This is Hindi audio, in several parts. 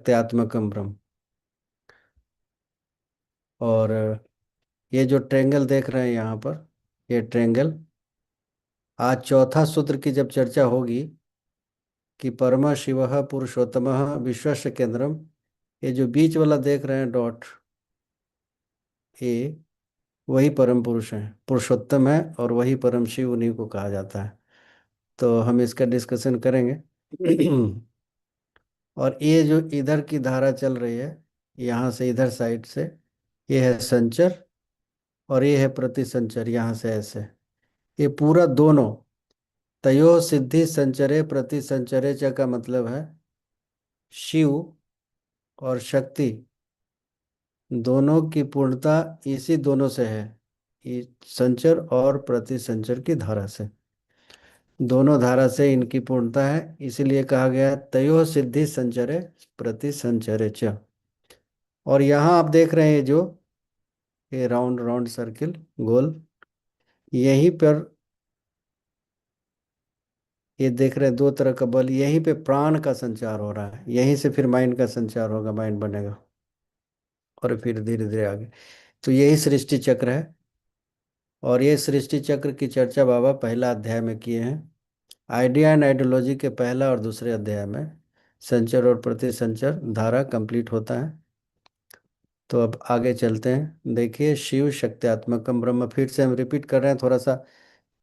शक्त्यात्मकम ब्रह्म। और ये जो ट्रेंगल देख रहे हैं यहाँ पर, ये ट्रेंगल आज चौथा सूत्र की जब चर्चा होगी कि परम शिव पुरुषोत्तम विश्वस्य केंद्रम, ये जो बीच वाला देख रहे हैं डॉट, ये वही परम पुरुष है, पुरुषोत्तम है, और वही परम शिव, उन्हीं को कहा जाता है। तो हम इसका डिस्कशन करेंगे। और ये जो इधर की धारा चल रही है, यहाँ से इधर साइड से, ये है संचर, और ये है प्रतिसंचर, यहाँ से ऐसे। ये पूरा दोनों तयो सिद्धि संचरे प्रतिसंचरे च का मतलब है शिव और शक्ति दोनों की पूर्णता इसी दोनों से है, ये संचर और प्रतिसंचर की धारा से, दोनों धारा से इनकी पूर्णता है, इसीलिए कहा गया है तयो सिद्धि संचरे प्रतिसंचरे च। और यहाँ आप देख रहे हैं जो ये राउंड राउंड सर्किल गोल, यहीं पर ये देख रहे हैं दो तरह का बल, यहीं पे प्राण का संचार हो रहा है, यहीं से फिर माइंड का संचार होगा, माइंड बनेगा, और फिर धीरे धीरे आगे। तो यही सृष्टि चक्र है। और ये सृष्टि चक्र की चर्चा बाबा पहला अध्याय में किए हैं, आइडिया एंड आइडियोलॉजी के पहला और दूसरे अध्याय में संचर और प्रतिसंचर धारा कंप्लीट होता है। तो अब आगे चलते हैं। देखिए, शिव शक्त्यात्मकम ब्रह्म, फिर से हम रिपीट कर रहे हैं थोड़ा सा,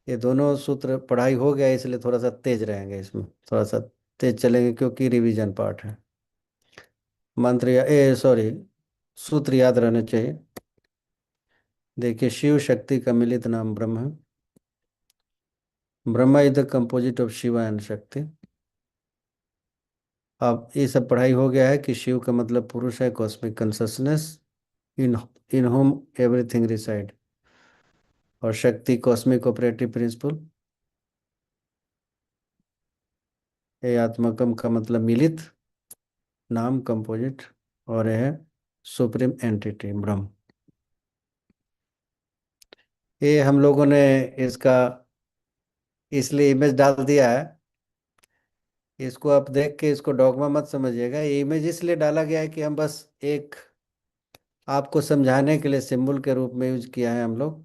ये दोनों सूत्र पढ़ाई हो गया है, इसलिए थोड़ा सा तेज रहेंगे इसमें, थोड़ा सा तेज चलेंगे क्योंकि रिवीजन पार्ट है। मंत्र या सॉरी, सूत्र याद रहने चाहिए। देखिए, शिव शक्ति का मिलित नाम ब्रह्म है। Brahma is the composite of Shiva and शक्ति। अब ये सब पढ़ाई हो गया है कि शिव का मतलब पुरुष है, कॉस्मिक कंसियसनेस, इन इन होम एवरीथिंग रिसाइड, और शक्ति कॉस्मिक ऑपरेटिव प्रिंसिपल। ये आत्मकम का मतलब मिलित नाम, कंपोजिट, और यह है सुप्रीम एंटिटी ब्रह्म। ये हम लोगों ने इसका इसलिए इमेज डाल दिया है, इसको आप देख के इसको डॉगमा मत समझिएगा, ये इमेज इसलिए डाला गया है कि हम बस एक आपको समझाने के लिए सिंबल के रूप में यूज किया है हम लोग,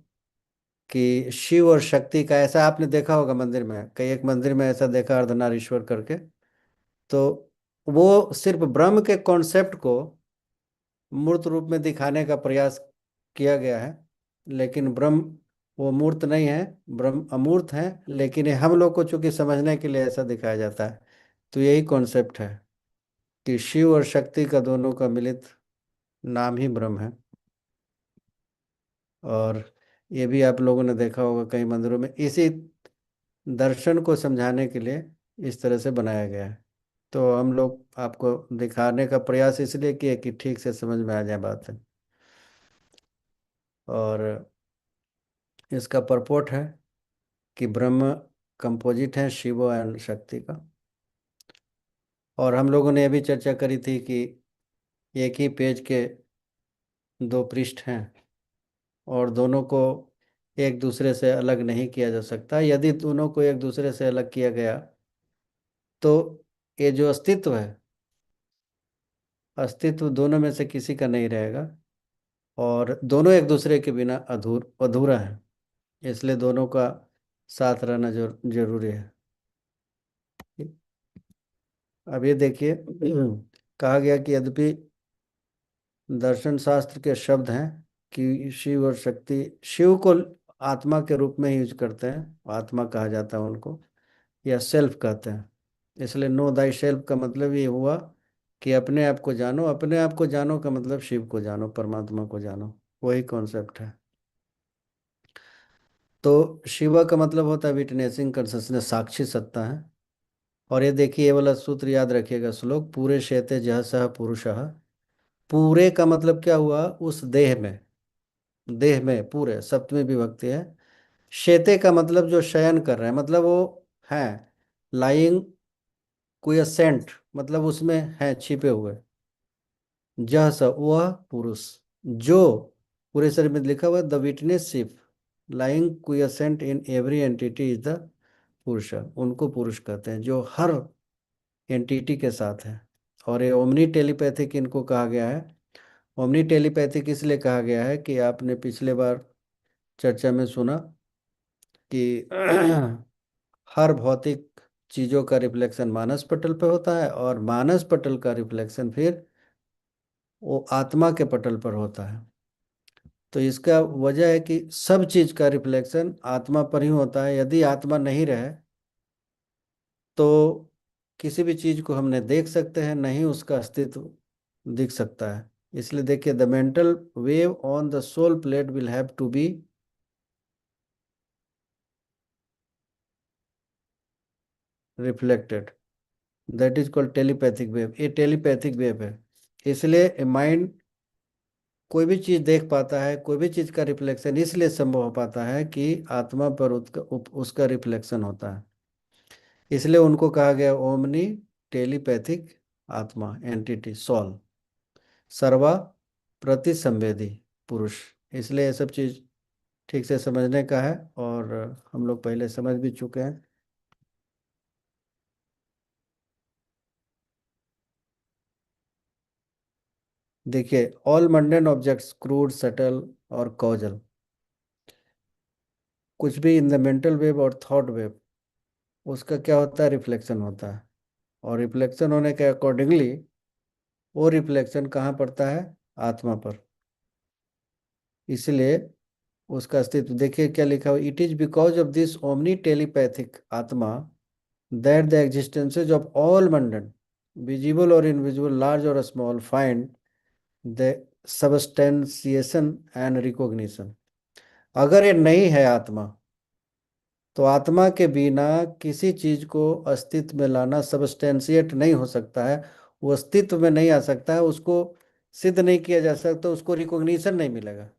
कि शिव और शक्ति का, ऐसा आपने देखा होगा मंदिर में, कई एक मंदिर में ऐसा देखा अर्धनारीश्वर करके। तो वो सिर्फ ब्रह्म के कॉन्सेप्ट को मूर्त रूप में दिखाने का प्रयास किया गया है, लेकिन ब्रह्म वो मूर्त नहीं है, ब्रह्म अमूर्त है, लेकिन ये हम लोग को चूंकि समझने के लिए ऐसा दिखाया जाता है। तो यही कॉन्सेप्ट है कि शिव और शक्ति का दोनों का मिलित नाम ही ब्रह्म है। और ये भी आप लोगों ने देखा होगा कई मंदिरों में, इसी दर्शन को समझाने के लिए इस तरह से बनाया गया है। तो हम लोग आपको दिखाने का प्रयास इसलिए किए कि ठीक से समझ में आ जाए बात है। और इसका परपोर्ट है कि ब्रह्म कंपोजिट है शिव एंड शक्ति का। और हम लोगों ने यह भी चर्चा करी थी कि एक ही पेज के दो पृष्ठ हैं, और दोनों को एक दूसरे से अलग नहीं किया जा सकता। यदि दोनों को एक दूसरे से अलग किया गया तो ये जो अस्तित्व है, अस्तित्व दोनों में से किसी का नहीं रहेगा, और दोनों एक दूसरे के बिना अधूरा है, इसलिए दोनों का साथ रहना जरूरी है। अब ये देखिए, कहा गया कि यद्यपि दर्शन शास्त्र के शब्द हैं कि शिव और शक्ति, शिव को आत्मा के रूप में ही यूज करते हैं, आत्मा कहा जाता है उनको, या सेल्फ कहते हैं। इसलिए नो दाई सेल्फ का मतलब ये हुआ कि अपने आप को जानो, अपने आप को जानो का मतलब शिव को जानो, परमात्मा को जानो, वही कॉन्सेप्ट है। तो शिवा का मतलब होता है विटनेसिंग कंसियसनेस, साक्षी सत्ता है। और ये देखिए, ये वाला सूत्र याद रखिएगा, श्लोक पूरे शेते जह सह पुरुषः। पूरे का मतलब क्या हुआ, उस देह में, देह में पूरे, सप्तमी विभक्ति है। शेते का मतलब जो शयन कर रहे हैं, मतलब वो है लाइंग क्विएसेंट, मतलब उसमें है छिपे हुए। जह स वह पुरुष, जो पूरे शरीर में लिखा हुआ the witnessship lying quiescent in every entity is the purusha, उनको पुरुष कहते हैं जो हर एंटिटी के साथ है। और ये ओमनी टेलीपैथिक इनको कहा गया है। ओमनी टेलीपैथिक इसलिए कहा गया है कि आपने पिछले बार चर्चा में सुना कि हर भौतिक चीजों का रिफ्लेक्शन मानस पटल पे होता है, और मानस पटल का रिफ्लेक्शन फिर वो आत्मा के पटल पर होता है। तो इसका वजह है कि सब चीज का रिफ्लेक्शन आत्मा पर ही होता है। यदि आत्मा नहीं रहे तो किसी भी चीज को हमने देख सकते हैं, नहीं उसका अस्तित्व दिख सकता है। इसलिए देखिए, the mental wave on the soul plate will have to be reflected, that is called telepathic wave. ये टेलीपैथिक वेव है। इसलिए माइंड कोई भी चीज देख पाता है, कोई भी चीज का रिफ्लेक्शन इसलिए संभव हो पाता है कि आत्मा पर उसका रिफ्लेक्शन होता है। इसलिए उनको कहा गया ओमनी टेलीपैथिक आत्मा, एंटिटी, सॉल, सर्वा प्रतिसंवेदी पुरुष। इसलिए ये सब चीज ठीक से समझने का है, और हम लोग पहले समझ भी चुके हैं। देखिए, all mundane objects, crude, subtle और कॉजल, कुछ भी इन द मेंटल वेव और थॉट वेव, उसका क्या होता है, रिफ्लेक्शन होता है। और रिफ्लेक्शन होने के अकॉर्डिंगली वो रिफ्लेक्शन कहाँ पड़ता है, आत्मा पर। इसलिए उसका अस्तित्व देखिए क्या लिखा हुआ, it is because of this omni telepathic atma that the existences of all मंडन, विजिबल और इनविजिबल, लार्ज और small, find the substantiation and recognition. अगर ये नहीं है आत्मा, तो आत्मा के बिना किसी चीज को अस्तित्व में लाना सबस्टेंशिएट नहीं हो सकता है। वो अस्तित्व में नहीं आ सकता है, उसको सिद्ध नहीं किया जा सकता, उसको रिकॉग्निशन नहीं मिलेगा।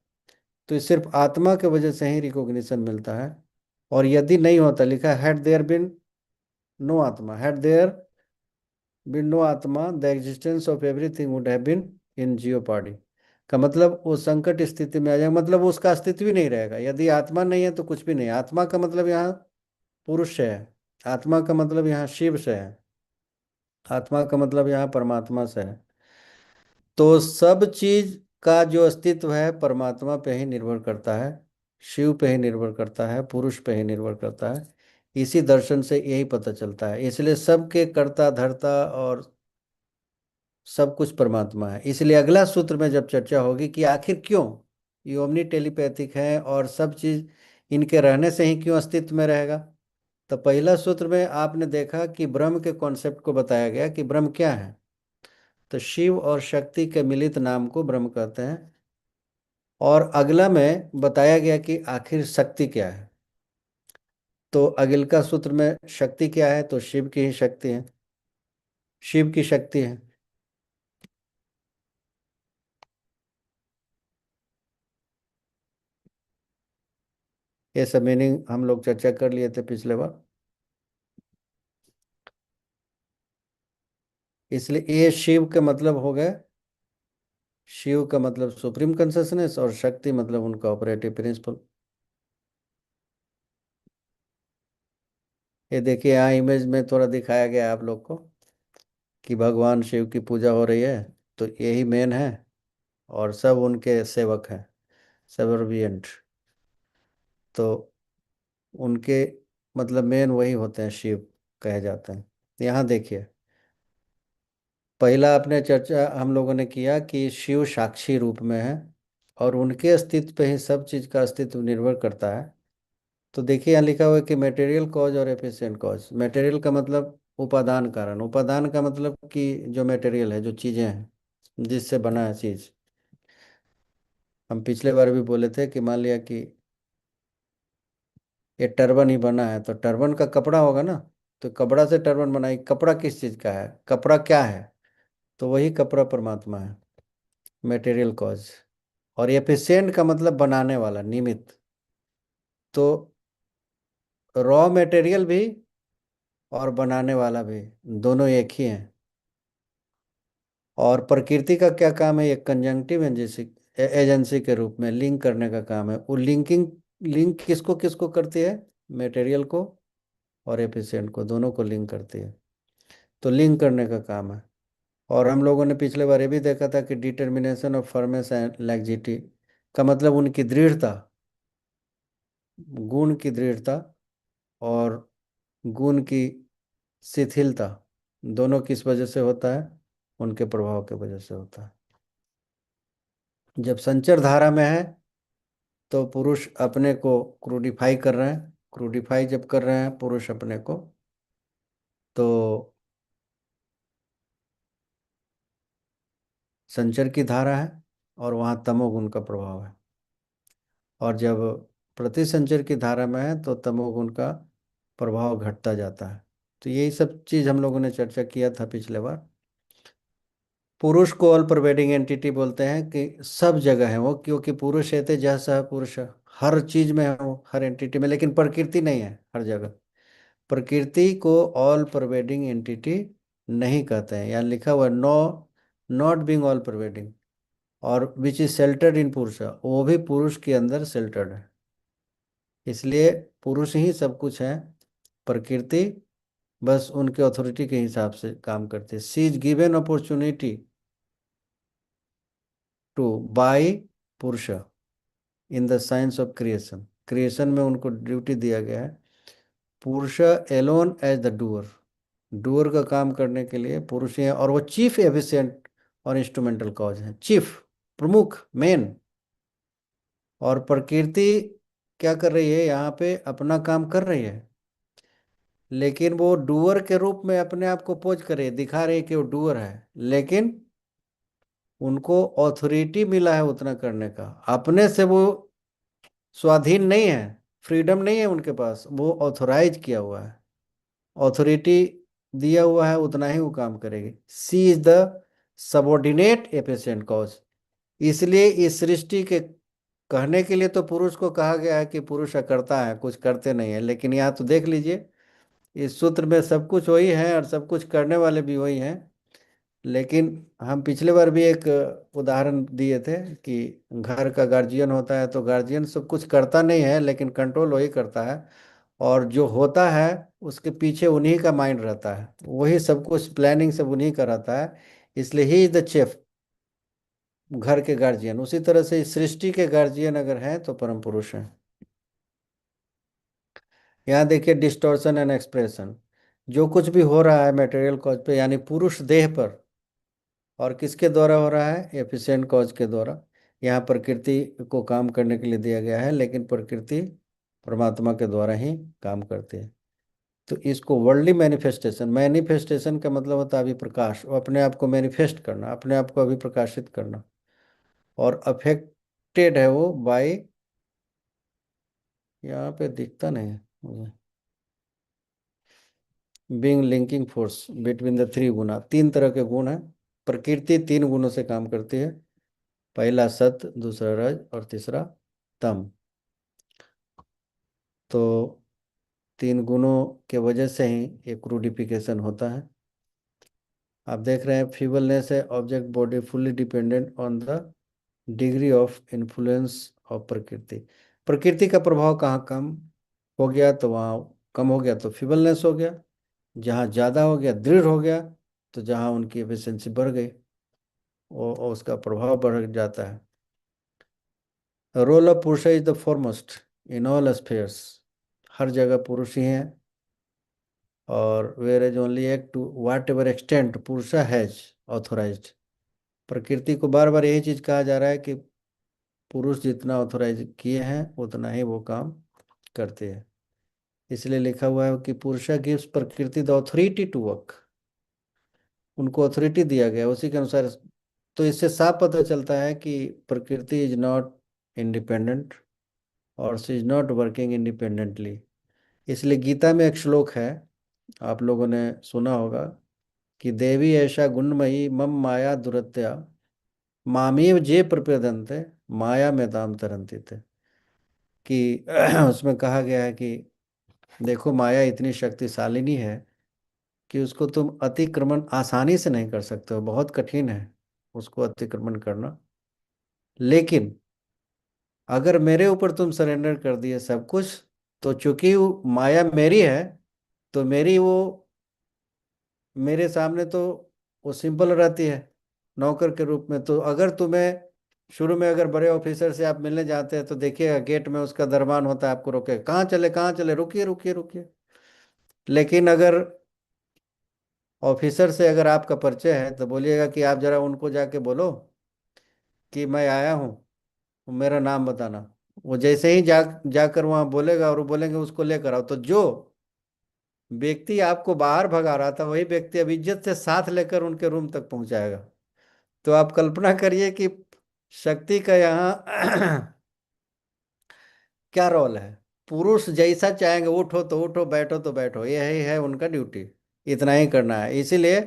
तो ये सिर्फ आत्मा के वजह से ही रिकॉग्निशन मिलता है। और यदि नहीं होता, लिखा had there been no atma, had there been no atma the existence of everything would have been in jeopardy. का मतलब वो संकट स्थिति में आ जाएगा, मतलब वो उसका अस्तित्व ही नहीं रहेगा। यदि आत्मा नहीं है तो कुछ भी नहीं। आत्मा का मतलब यहाँ पुरुष से है, आत्मा का मतलब यहाँ शिव से है, आत्मा का मतलब यहाँ परमात्मा से है। तो सब चीज का जो अस्तित्व है परमात्मा पे ही निर्भर करता है, शिव पे ही निर्भर करता है, पुरुष पे ही निर्भर करता है। इसी दर्शन से यही पता चलता है। इसलिए सबके कर्ता धर्ता और सब कुछ परमात्मा है। इसलिए अगला सूत्र में जब चर्चा होगी कि आखिर क्यों ये ओमनी टेलीपैथिक है और सब चीज इनके रहने से ही क्यों अस्तित्व में रहेगा, तो पहला सूत्र में आपने देखा कि ब्रह्म के कॉन्सेप्ट को बताया गया कि ब्रह्म क्या है। तो शिव और शक्ति के मिलित नाम को ब्रह्म कहते हैं। और अगला में बताया गया कि आखिर शक्ति क्या है। तो अगिल का सूत्र में शक्ति क्या है, तो शिव की ही शक्ति है, शिव की शक्ति है। ये सब मीनिंग हम लोग चर्चा कर लिए थे पिछले बार। इसलिए ये शिव के मतलब हो गए, शिव का मतलब सुप्रीम कंसियसनेस, और शक्ति मतलब उनका ऑपरेटिव प्रिंसिपल। ये देखिए यहाँ इमेज में थोड़ा दिखाया गया है आप लोग को कि भगवान शिव की पूजा हो रही है। तो यही मेन है, और सब उनके सेवक हैं, सर्विएंट। तो उनके मतलब मेन वही होते हैं, शिव कहे जाते हैं। यहाँ देखिए, पहला आपने चर्चा हम लोगों ने किया कि शिव साक्षी रूप में है, और उनके अस्तित्व पे ही सब चीज का अस्तित्व निर्भर करता है। तो देखिए यहाँ लिखा हुआ है कि मटेरियल कॉज और एफिशिएंट कॉज। मटेरियल का मतलब उपादान कारण, उपादान का मतलब कि जो मटेरियल है, जो चीजें हैं जिससे बना है चीज। हम पिछले बार भी बोले थे कि मान लिया कि ये टर्बन ही बना है, तो टर्बन का कपड़ा होगा ना। तो कपड़ा से टर्बन बनाई, कपड़ा किस चीज का है, कपड़ा क्या है, तो वही कपड़ा परमात्मा है, मटेरियल कॉज। और एफिशिएंट का मतलब बनाने वाला, निमित्त। तो रॉ मटेरियल भी और बनाने वाला भी दोनों एक ही हैं। और प्रकृति का क्या काम है, एक कंजंक्टिव एजेंसी, एजेंसी के रूप में लिंक करने का काम है। वो लिंकिंग, लिंक किसको किसको करती है, मटेरियल को और एफिशिएंट को, दोनों को लिंक करती है। तो लिंक करने का काम है। और हम लोगों ने पिछले बार ये भी देखा था कि determination of firmness and laxity का मतलब उनकी दृढ़ता, गुण की दृढ़ता और गुण की शिथिलता, दोनों किस वजह से होता है? उनके प्रभाव की वजह से होता है। जब संचर धारा में है तो पुरुष अपने को क्रूडिफाई कर रहे हैं, क्रूडिफाई जब कर रहे हैं पुरुष अपने को, तो संचर की धारा है और वहाँ तमोगुण का प्रभाव है। और जब प्रतिसंचर की धारा में है तो तमोगुण का प्रभाव घटता जाता है। तो यही सब चीज़ हम लोगों ने चर्चा किया था पिछले बार। पुरुष को ऑल परवेडिंग एंटिटी बोलते हैं कि सब जगह है वो, क्योंकि पुरुष है ते जह सह पुरुष, हर चीज में है वो, हर एंटिटी में। लेकिन प्रकृति नहीं है हर जगह। प्रकृति को ऑल परवेडिंग एंटिटी नहीं कहते हैं। यहाँ लिखा हुआ no, not being all pervading, और विच इज सेल्टर्ड इन पुरुष, वो भी पुरुष के अंदर सेल्टर्ड है। इसलिए पुरुष ही सब कुछ है, प्रकृति बस उनके अथॉरिटी के हिसाब से काम करती है। She is given opportunity to by purusha in the science of creation. Creation में उनको ड्यूटी दिया गया है, purusha alone as the doer, doer का काम करने के लिए पुरुष ही है। और वो चीफ एफिशिएंट और इंस्ट्रूमेंटल कॉज है, चीफ, प्रमुख, मेन। और प्रकृति क्या कर रही है? यहाँ पे अपना काम कर रही है, लेकिन वो डूअर के रूप में अपने आप को पोज करे, दिखा रही है कि वो डूअर है, लेकिन उनको ऑथोरिटी मिला है उतना करने का। अपने से वो स्वाधीन नहीं है, फ्रीडम नहीं है उनके पास, वो ऑथोराइज किया हुआ है, ऑथोरिटी दिया हुआ है, उतना ही वो काम करेगी। She is the subordinate efficient cause. इसलिए इस सृष्टि के कहने के लिए तो पुरुष को कहा गया है कि पुरुष करता है, कुछ करते नहीं है। लेकिन यहाँ तो देख लीजिए, इस सूत्र में सब कुछ वही है और सब कुछ करने वाले भी वही हैं। लेकिन हम पिछले बार भी एक उदाहरण दिए थे कि घर का गार्जियन होता है तो गार्जियन सब कुछ करता नहीं है, लेकिन कंट्रोल वही करता है। और जो होता है उसके पीछे उन्हीं का माइंड रहता है, वही सब कुछ प्लानिंग सब उन्हीं का रहता है। इसलिए ही इज द चेफ, घर के गार्जियन। उसी तरह से इस सृष्टि के गार्जियन अगर हैं तो परम पुरुष हैं। यहाँ देखिए डिस्टॉर्शन एंड एक्सप्रेशन, जो कुछ भी हो रहा है मटेरियल कॉज पे, यानी पुरुष देह पर, और किसके द्वारा हो रहा है? एफिशिएंट कॉज के द्वारा। यहाँ प्रकृति को काम करने के लिए दिया गया है, लेकिन प्रकृति परमात्मा के द्वारा ही काम करती है। तो इसको वर्ल्डली मैनिफेस्टेशन, मैनिफेस्टेशन का मतलब होता है अभिप्रकाश, वो अपने आप को मैनिफेस्ट करना, अपने आप को अभिप्रकाशित करना। और अफेक्टेड है वो बाय, यहाँ पे दिखता नहीं है मुझे, being linking force between the three guna. तीन तरह के गुण हैं, प्रकृति तीन गुणों से काम करती है। पहला सत्य, दूसरा रज और तीसरा तम। तो तीन गुणों के वजह से ही एक क्रूडिफिकेशन होता है। आप देख रहे हैं फीबलनेस है object body fully dependent on the degree of influence of प्रकृति। प्रकृति का प्रभाव कहाँ कम हो गया तो वहाँ कम हो गया तो फीबलनेस हो गया, जहाँ ज़्यादा हो गया दृढ़ हो गया, तो जहाँ उनकी एफिशिएंसी बढ़ गई वो उसका प्रभाव बढ़ जाता है। Role of purusha is the foremost in all spheres, हर जगह पुरुष ही हैं। और where is only act to whatever extent purusha has authorized. प्रकृति को बार बार यही चीज कहा जा रहा है कि पुरुष जितना ऑथोराइज किए हैं उतना ही वो काम करते हैं। इसलिए लिखा हुआ है कि पुरुष गिव्स प्रकृति द ऑथोरिटी टू वर्क, उनको अथॉरिटी दिया गया उसी के अनुसार। तो इससे साफ पता चलता है कि प्रकृति इज नॉट इंडिपेंडेंट और she is not working independently. इसलिए गीता में एक श्लोक है, आप लोगों ने सुना होगा, कि देवी ऐसा गुणमयी मम माया दुरत्या मामेव जे प्रपेदन्ते माया में ताम तरंती थे। कि उसमें कहा गया है कि देखो माया इतनी शक्तिशालिनी है कि उसको तुम अतिक्रमण आसानी से नहीं कर सकते हो, बहुत कठिन है उसको अतिक्रमण करना। लेकिन अगर मेरे ऊपर तुम सरेंडर कर दिए सब कुछ, तो चूंकि वो माया मेरी है, तो मेरी वो, मेरे सामने तो वो सिंपल रहती है नौकर के रूप में। तो अगर तुम्हें शुरू में अगर बड़े ऑफिसर से आप मिलने जाते हैं तो देखिएगा गेट में उसका दरबान होता है, आपको रोके, कहाँ चले कहाँ चले, रुकिए रुकिए रुकिए। लेकिन अगर ऑफिसर से अगर आपका परिचय है तो बोलिएगा कि आप जरा उनको जाके बोलो कि मैं आया हूँ, मेरा नाम बताना। वो जैसे ही जाकर वहाँ बोलेगा और वो बोलेंगे उसको लेकर आओ, तो जो व्यक्ति आपको बाहर भगा रहा था वही व्यक्ति अब इज्जत से साथ लेकर उनके रूम तक पहुंचाएगा। तो आप कल्पना करिए कि शक्ति का यहाँ क्या रोल है। पुरुष जैसा चाहेंगे, उठो तो उठो, बैठो तो बैठो, यही है उनका ड्यूटी, इतना ही करना है। इसीलिए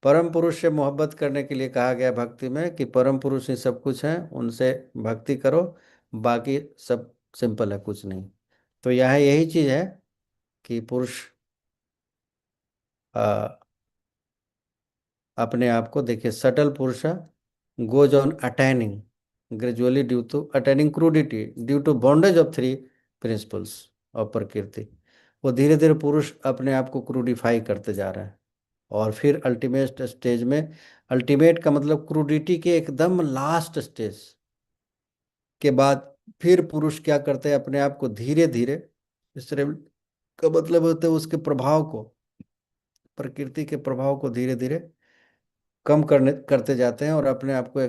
परम पुरुष से मोहब्बत करने के लिए कहा गया भक्ति में कि परम पुरुष ही सब कुछ है, उनसे भक्ति करो, बाकी सब सिंपल है, कुछ नहीं। तो यहाँ यही चीज है कि पुरुष आ, अपने आप को देखिए, subtle purusha goes on attaining gradually due to attaining crudity due to bondage of three principles of prakriti. वो धीरे धीरे पुरुष अपने आप को क्रूडिफाई करते जा रहा है, और फिर अल्टीमेट स्टेज में, अल्टीमेट का मतलब क्रूडिटी के एकदम लास्ट स्टेज के बाद फिर पुरुष क्या करते हैं, अपने आप को धीरे धीरे, इस तरह का मतलब होता है उसके प्रभाव को, प्रकृति के प्रभाव को धीरे धीरे कम करते जाते हैं और अपने आप को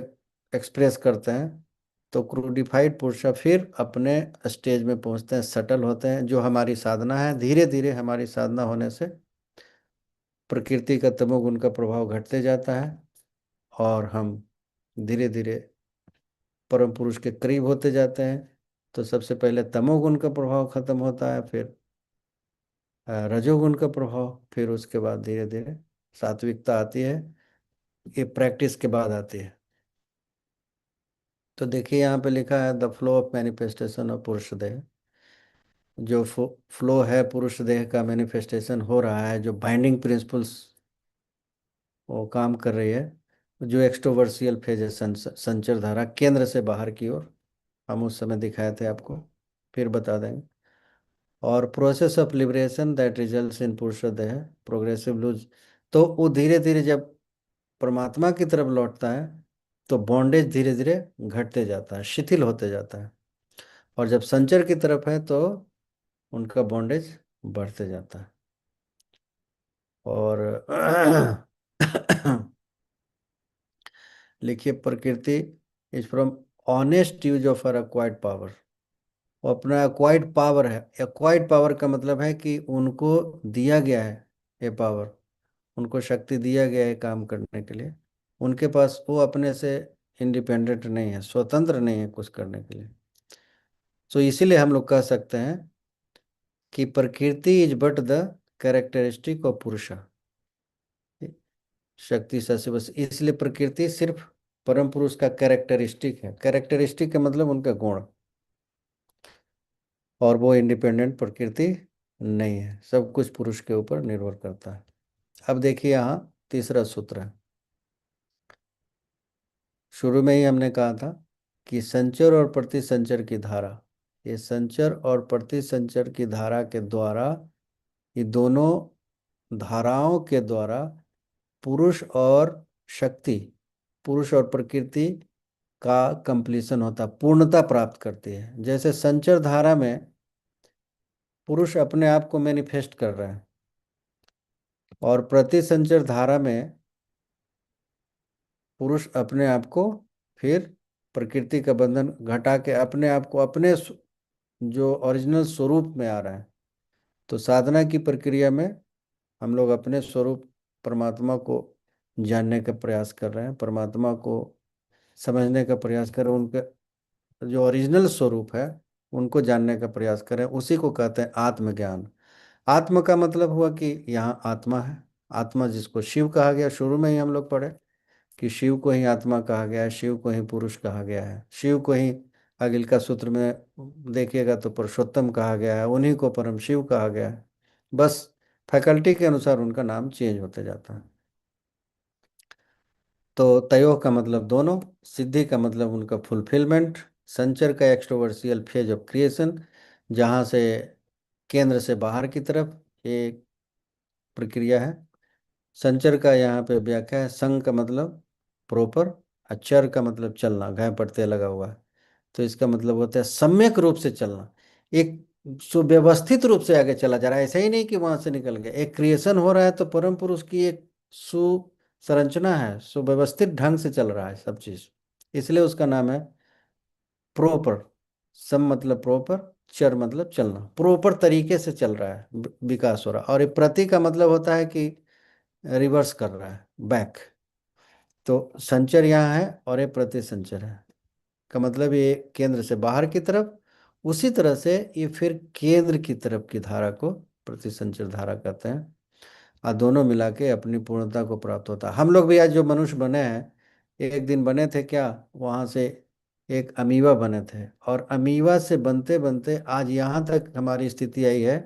एक्सप्रेस करते हैं। तो क्रूडिफाइड पुरुष फिर अपने स्टेज में पहुंचते हैं, सटल होते हैं, जो हमारी साधना है। धीरे धीरे हमारी साधना होने से प्रकृति का तमोगुण का प्रभाव घटते जाता है और हम धीरे धीरे परम पुरुष के करीब होते जाते हैं। तो सबसे पहले तमोगुण का प्रभाव खत्म होता है, फिर रजोगुण का प्रभाव, फिर उसके बाद धीरे धीरे सात्विकता आती है। ये प्रैक्टिस के बाद आती है। तो देखिए यहाँ पे लिखा है the flow of manifestation of पुरुष देह। जो फ्लो है पुरुष देह का, मैनिफेस्टेशन हो रहा है, जो बाइंडिंग प्रिंसिपल्स वो काम कर रही है, जो एक्सट्रोवर्सियल फेज है, संचर धारा केंद्र से बाहर की ओर, हम उस समय दिखाए थे आपको, फिर बता देंगे। और process of liberation that results in पुरुष देह प्रोग्रेसिव लूज। तो वो धीरे धीरे जब परमात्मा की तरफ लौटता है तो बॉन्डेज धीरे धीरे घटते जाता है, शिथिल होते जाता है। और जब संचर की तरफ है तो उनका बॉन्डेज बढ़ते जाता है। और लिखिए, प्रकृति is from honest use of her acquired power. वो अपना अक्वायर्ड पावर है। अक्वायर्ड पावर का मतलब है कि उनको दिया गया है ये पावर, उनको शक्ति दिया गया है काम करने के लिए। उनके पास वो अपने से इंडिपेंडेंट नहीं है, स्वतंत्र नहीं है कुछ करने के लिए। तो इसीलिए हम लोग कह सकते हैं कि प्रकृति is but the characteristic of पुरुष। शक्ति से बस, इसलिए प्रकृति सिर्फ परम पुरुष का कैरेक्टरिस्टिक है। कैरेक्टरिस्टिक का मतलब उनका गुण, और वो इंडिपेंडेंट प्रकृति नहीं है, सब कुछ पुरुष के ऊपर निर्भर करता है। अब देखिए यहाँ तीसरा सूत्र है। शुरू में ही हमने कहा था कि संचर और प्रतिसंचर की धारा, ये संचर और प्रतिसंचर की धारा के द्वारा, ये दोनों धाराओं के द्वारा पुरुष और शक्ति, पुरुष और प्रकृति का कंप्लीशन होता, पूर्णता प्राप्त करती है। जैसे संचर धारा में पुरुष अपने आप को मैनिफेस्ट कर रहे हैं, और प्रतिसंचर धारा में पुरुष अपने आप को फिर प्रकृति का बंधन घटा के अपने आप को अपने जो ओरिजिनल स्वरूप में आ रहा है। तो साधना की प्रक्रिया में हम लोग अपने स्वरूप परमात्मा को जानने का प्रयास कर रहे हैं, परमात्मा को समझने का प्रयास कर रहे हैं, उनके जो ओरिजिनल स्वरूप है उनको जानने का प्रयास करें। उसी को कहते हैं आत्मज्ञान। आत्म का मतलब हुआ कि यहाँ आत्मा है। आत्मा जिसको शिव कहा गया, शुरू में ही हम लोग पढ़े कि शिव को ही आत्मा कहा गया है, शिव को ही पुरुष कहा गया है, शिव को ही आगिल का सूत्र में देखिएगा तो पुरुषोत्तम कहा गया है, उन्हीं को परम शिव कहा गया है। बस फैकल्टी के अनुसार उनका नाम चेंज होते जाता है। तो तयोह का मतलब दोनों, सिद्धि का मतलब उनका फुलफिलमेंट, संचर का एक्सट्रोवर्सियल फेज ऑफ क्रिएशन, जहाँ से केंद्र से बाहर की तरफ एक प्रक्रिया है, संचर का यहाँ पे व्याख्या है, संग का मतलब प्रॉपर, अचर का मतलब चलना, घय प्रत्यय लगा हुआ है। तो इसका मतलब होता है सम्यक रूप से चलना, एक सुव्यवस्थित रूप से आगे चला जा रहा है, ऐसा ही नहीं कि वहां से निकल गया। एक क्रिएशन हो रहा है तो परम पुरुष की एक सुसंरचना है, सुव्यवस्थित ढंग से चल रहा है सब चीज, इसलिए उसका नाम है प्रॉपर। सम मतलब प्रॉपर, चर मतलब चलना, प्रॉपर तरीके से चल रहा है, विकास हो रहा है। और ये प्रति का मतलब होता है कि रिवर्स कर रहा है, बैक। तो संचर यहाँ है और ये प्रति संचर है, का मतलब ये केंद्र से बाहर की तरफ, उसी तरह से ये फिर केंद्र की तरफ की धारा को प्रतिसंचर धारा कहते हैं। और दोनों मिला के अपनी पूर्णता को प्राप्त होता है। हम लोग भी आज जो मनुष्य बने हैं, एक दिन बने थे क्या, वहां से एक अमीबा बने थे, और अमीबा से बनते बनते आज यहाँ तक हमारी स्थिति आई है।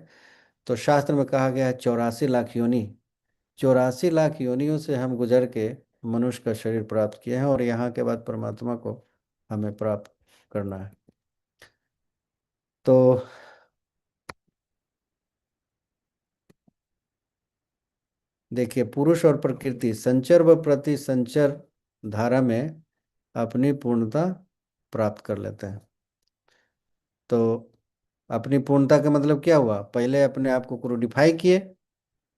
तो शास्त्र में कहा गया है 84 लाख योनि, 84 लाख योनियों से हम गुजर के मनुष्य का शरीर प्राप्त किए हैं, और यहाँ के बाद परमात्मा को हमें प्राप्त करना है। तो देखिए, पुरुष और प्रकृति संचर व प्रति संचर धारा में अपनी पूर्णता प्राप्त कर लेते हैं। तो अपनी पूर्णता का मतलब क्या हुआ, पहले अपने आप को क्रूडिफाई किए,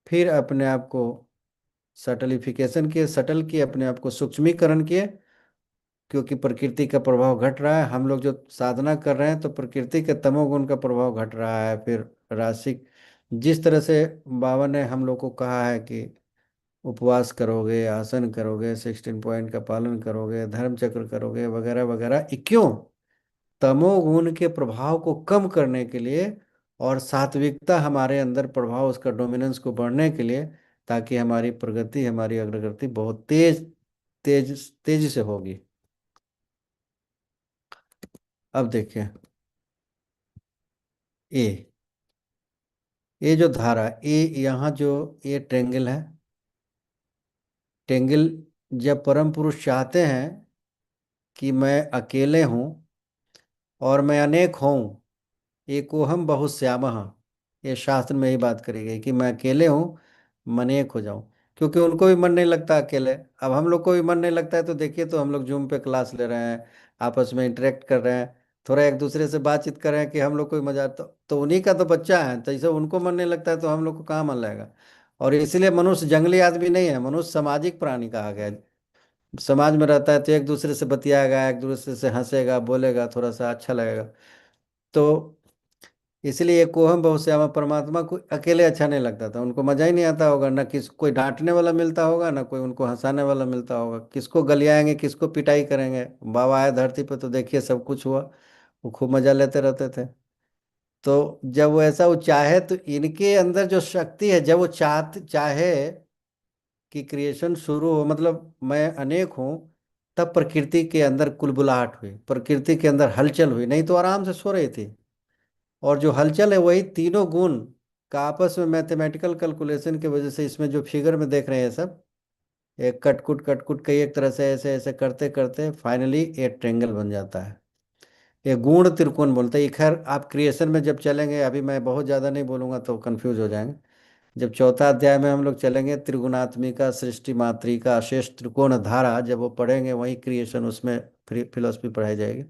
फिर अपने आप को सटलिफिकेशन किए, सटल किए, अपने आप को सूक्ष्मीकरण किए, क्योंकि प्रकृति का प्रभाव घट रहा है। हम लोग जो साधना कर रहे हैं तो प्रकृति के तमोगुण का प्रभाव घट रहा है। फिर राशिक, जिस तरह से बाबा ने हम लोग को कहा है कि उपवास करोगे, आसन करोगे, 16 पॉइंट का पालन करोगे, धर्म चक्र करोगे, वगैरह वगैरह, ये क्यों, तमोगुण के प्रभाव को कम करने के लिए, और सात्विकता हमारे अंदर प्रभाव, उसका डोमिनेंस को बढ़ने के लिए, ताकि हमारी प्रगति, हमारी अग्रगति बहुत तेज तेज तेजी से होगी। अब देखिए, ए, ये जो धारा ए, यहाँ जो ये ट्रेंगल है, ट्रेंगल, जब परम पुरुष चाहते हैं कि मैं अकेले हूँ और मैं अनेक हूँ, एकोहम बहुश्यामः, ये शास्त्र में ही बात करी गई कि मैं अकेले हूँ, मैं अनेक हो जाऊं। क्योंकि उनको भी मन नहीं लगता अकेले, अब हम लोग को भी मन नहीं लगता है। तो देखिए, तो हम लोग जूम पे क्लास ले रहे हैं, आपस में इंटरेक्ट कर रहे हैं, थोड़ा एक दूसरे से बातचीत कर रहे हैं कि हम लोग को भी मजा, तो उन्हीं का तो बच्चा है, तो इसे उनको मन नहीं लगता है तो हम लोग को कहाँ मन लगेगा। और इसलिए मनुष्य जंगली आदमी नहीं है, मनुष्य सामाजिक प्राणी कहा गया है। समाज में रहता है तो एक दूसरे से बतियाएगा, एक दूसरे से हंसेगा, बोलेगा, थोड़ा सा अच्छा लगेगा। तो इसलिए कोहम बहुश्यामा, परमात्मा को अकेले अच्छा नहीं लगता था, उनको मजा ही नहीं आता होगा, ना किस कोई डांटने वाला मिलता होगा, ना कोई उनको हंसाने वाला मिलता होगा, किसको गलियाएंगे, किसको पिटाई करेंगे। बाबा आए धरती पे तो देखिए सब कुछ हुआ, वो खूब मजा लेते रहते थे। तो जब वो ऐसा वो चाहे, तो इनके अंदर जो शक्ति है, जब वो चाहे कि क्रिएशन शुरू हो, मतलब मैं अनेक हूँ, तब प्रकृति के अंदर कुलबुलाहट हुई, प्रकृति के अंदर हलचल हुई, नहीं तो आराम से सो रही थी। और जो हलचल है वही तीनों गुण का आपस में मैथमेटिकल कैलकुलेशन की वजह से, इसमें जो फिगर में देख रहे हैं सब, एक कटकुट कटकुट कई एक तरह से ऐसे ऐसे करते करते फाइनली एक ट्रेंगल बन जाता है। ये गुण त्रिकोण बोलते हैं। ये खैर आप क्रिएशन में जब चलेंगे, अभी मैं बहुत ज़्यादा नहीं बोलूंगा तो कंफ्यूज हो जाएंगे। जब चौथा अध्याय में हम लोग चलेंगे, त्रिगुणात्मिका, सृष्टि मात्रिका, अशेष त्रिकोण धारा, जब वो पढ़ेंगे वही क्रिएशन, उसमें फिलोसफी पढ़ाई जाएगी।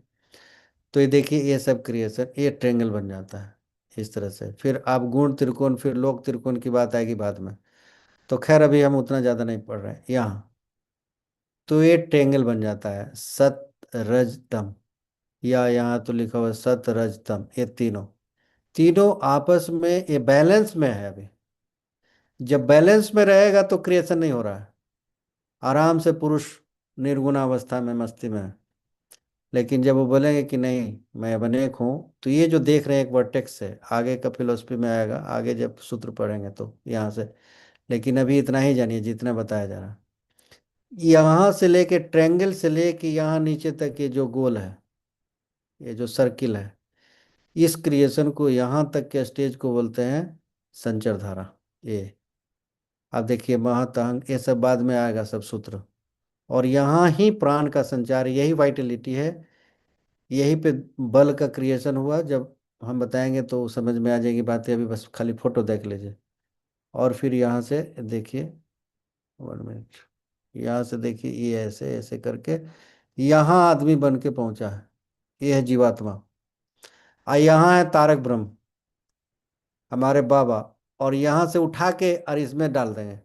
तो ये देखिए, ये सब क्रिएशन, ये ट्रेंगल बन जाता है इस तरह से। फिर आप गुण त्रिकोण, फिर लोक त्रिकोण की बात आएगी बाद में। तो खैर अभी हम उतना ज़्यादा नहीं पढ़ रहे हैं यहाँ। तो ये ट्रेंगल बन जाता है सत रज तम, या यहाँ तो लिखा हुआ है सत रज तम, ये तीनों, तीनों आपस में ये बैलेंस में है अभी। जब बैलेंस में रहेगा तो क्रिएशन नहीं हो रहा है, आराम से पुरुष निर्गुण अवस्था में मस्ती में है। लेकिन जब वो बोलेंगे कि नहीं मैं अब अनेक हूँ, तो ये जो देख रहे हैं एक वर्टेक्स है, आगे का फिलोसफी में आएगा, आगे जब सूत्र पढ़ेंगे तो यहाँ से। लेकिन अभी इतना ही जानिए जितना बताया जा रहा है। यहाँ से लेके ट्रायंगल से लेके यहाँ नीचे तक ये जो गोल है, ये जो सर्किल है, इस क्रिएशन को, यहाँ तक के स्टेज को बोलते हैं संचर धारा। ये आप देखिए, महतंग, ये सब बाद में आएगा सब सूत्र। और यहाँ ही प्राण का संचार, यही वाइटलिटी है, यहीं पे बल का क्रिएशन हुआ। जब हम बताएंगे तो समझ में आ जाएगी बातें, अभी बस खाली फोटो देख लीजिए। और फिर यहाँ से देखिए, 1 मिनट। यहाँ से देखिए, ये ऐसे ऐसे करके यहाँ आदमी बन के पहुंचा है। ये है जीवात्मा। यहाँ है तारक ब्रह्म, हमारे बाबा। और यहाँ से उठा के और इसमें डाल देंगे।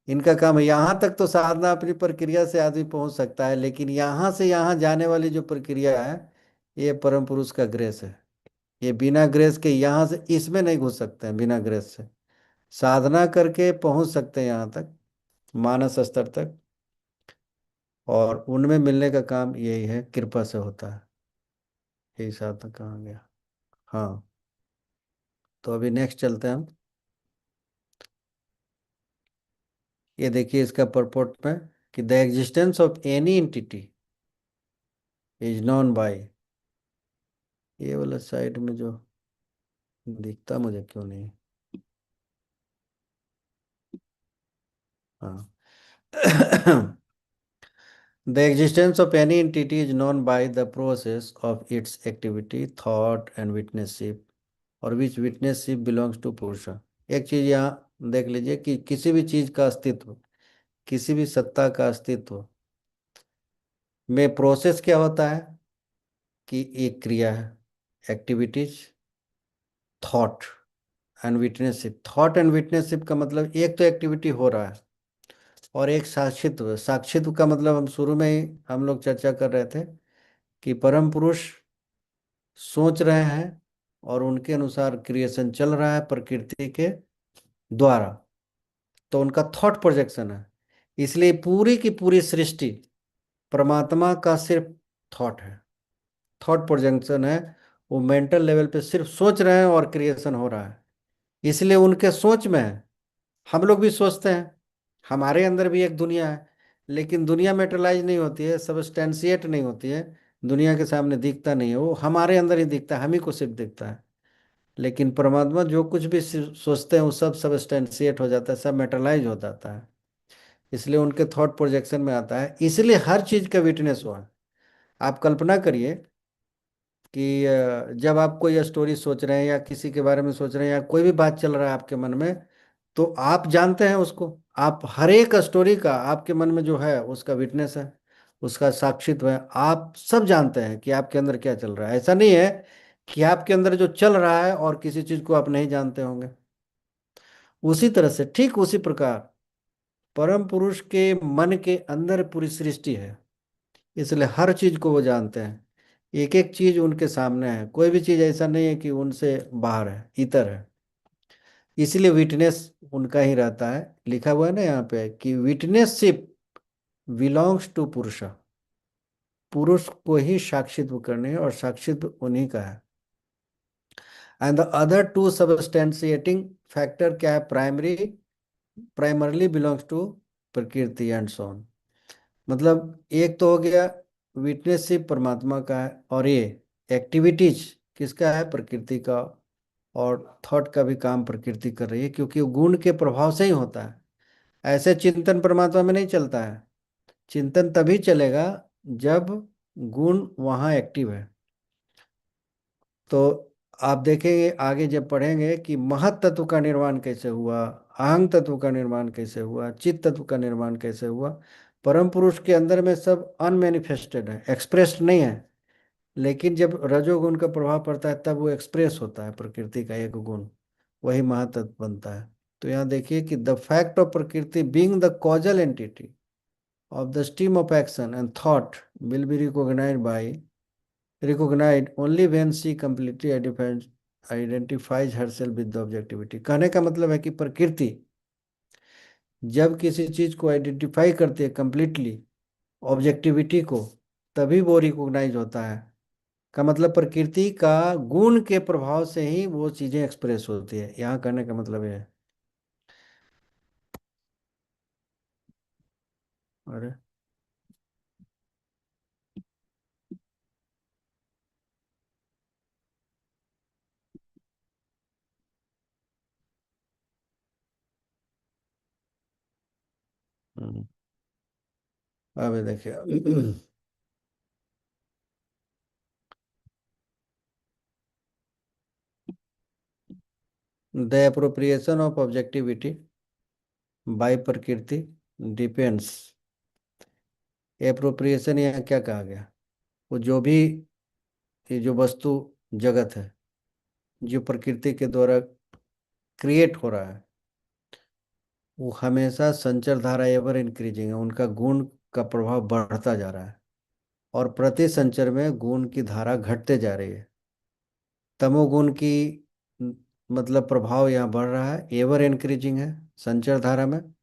इनका काम है, यहाँ तक तो साधना अपनी प्रक्रिया से आदमी पहुंच सकता है, लेकिन यहाँ से यहाँ जाने वाली जो प्रक्रिया है, ये परम पुरुष का ग्रेस है। ये बिना ग्रेस के यहाँ से इसमें नहीं घुस सकते हैं, बिना ग्रेस से। साधना करके पहुंच सकते हैं यहाँ तक, मानस स्तर तक। और उनमें मिलने का काम यही है, कृपा से होता है। यही साधना कहा गया। हाँ। तो अभी नेक्स्ट चलते हैं हम। ये देखिए इसका परपोर्ट में, कि the existence of any entity is known by. ये वाला साइड में जो दिखता मुझे क्यों नहीं। हाँ। The existence of any entity is known by the process of its activity, thought and witnesship, और which witnesship belongs to पुरुषा। एक चीज यहाँ देख लीजिए कि किसी भी चीज का अस्तित्व, किसी भी सत्ता का अस्तित्व में प्रोसेस क्या होता है, कि एक क्रिया है, activities, thought and witnessship. Thought and witnessship का मतलब, एक तो एक्टिविटी हो रहा है, और एक साक्षित्व। साक्षित्व का मतलब हम शुरू में ही हम लोग चर्चा कर रहे थे, कि परम पुरुष सोच रहे हैं और उनके अनुसार क्रिएशन चल रहा है प्रकृति के द्वारा। तो उनका थॉट प्रोजेक्शन है। इसलिए पूरी की पूरी सृष्टि परमात्मा का सिर्फ थॉट है, थॉट प्रोजेक्शन है। वो मेंटल लेवल पे सिर्फ सोच रहे हैं और क्रिएशन हो रहा है। इसलिए उनके सोच में है। हम लोग भी सोचते हैं, हमारे अंदर भी एक दुनिया है, लेकिन दुनिया मेटेरियलाइज नहीं होती है, सबस्टेंशिएट नहीं होती है। दुनिया के सामने दिखता नहीं है, वो हमारे अंदर ही दिखता है, हम ही को सिर्फ दिखता है। लेकिन परमात्मा जो कुछ भी सोचते हैं वो सब सबस्टेंशिएट हो जाता है, सब मेटेरियलाइज हो जाता है। इसलिए उनके थॉट प्रोजेक्शन में आता है, इसलिए हर चीज का विटनेस हुआ है। आप कल्पना करिए कि जब आप कोई स्टोरी सोच रहे हैं या किसी के बारे में सोच रहे हैं या कोई भी बात चल रहा है आपके मन में, तो आप जानते हैं उसको। आप हर एक स्टोरी का आपके मन में जो है उसका विटनेस है, उसका साक्षित्व है। आप सब जानते हैं कि आपके अंदर क्या चल रहा है। ऐसा नहीं है कि आपके अंदर जो चल रहा है और किसी चीज को आप नहीं जानते होंगे। उसी तरह से, ठीक उसी प्रकार परम पुरुष के मन के अंदर पूरी सृष्टि है, इसलिए हर चीज को वो जानते हैं। एक एक चीज उनके सामने है, कोई भी चीज ऐसा नहीं है कि उनसे बाहर है, इतर है। इसलिए विटनेस उनका ही रहता है। लिखा हुआ है ना यहाँ पे कि विटनेसशिप बिलोंग्स टू पुरुष। पुरुष को ही साक्षित्व करने है और साक्षित्व उन्हीं का है। And the other two substantiating factor क्या है, primarily belongs to prakriti and so on. मतलब एक तो हो गया विटनेसशिप परमात्मा का है, और ये एक्टिविटीज किसका है, प्रकृति का। और थॉट का भी काम प्रकृति कर रही है, क्योंकि वो गुण के प्रभाव से ही होता है। ऐसे चिंतन परमात्मा में नहीं चलता है। चिंतन तभी चलेगा जब गुण वहाँ एक्टिव है। तो आप देखेंगे आगे जब पढ़ेंगे कि महत तत्व का निर्माण कैसे हुआ, अहंग तत्व का निर्माण कैसे हुआ, चित्त तत्व का निर्माण कैसे हुआ। परम पुरुष के अंदर में सब अनमैनिफेस्टेड है, एक्सप्रेस्ड नहीं है। लेकिन जब रजोगुण का प्रभाव पड़ता है तब वो एक्सप्रेस होता है, प्रकृति का एक गुण, वही महातत्व बनता है। तो यहाँ देखिए कि द फैक्ट ऑफ प्रकृति being the causal entity of the stream of action and thought will be recognized only when she completely identifies herself with the objectivity। कहने का मतलब है कि प्रकृति जब किसी चीज को आइडेंटिफाई करती है कंप्लीटली, ऑब्जेक्टिविटी को, तभी वो रिकॉग्नाइज होता है। का मतलब प्रकृति का गुण के प्रभाव से ही वो चीजें एक्सप्रेस होती है, यहाँ कहने का मतलब ये है। अरे। हम्म, अभी देखिए। The appropriation of objectivity by prakriti depends. Appropriation यहाँ क्या कहा गया? वो जो भी, ये जो वस्तु जगत है, जो प्रकृति के द्वारा क्रिएट हो रहा है, वो हमेशा संचर धारा एवर इंक्रीजिंग है, उनका गुण का प्रभाव बढ़ता जा रहा है। और प्रति संचर में गुण की धारा घटते जा रही है। तमोगुण की न- मतलब प्रभाव यहाँ बढ़ रहा है, एवर इंक्रीजिंग है संचर धारा में।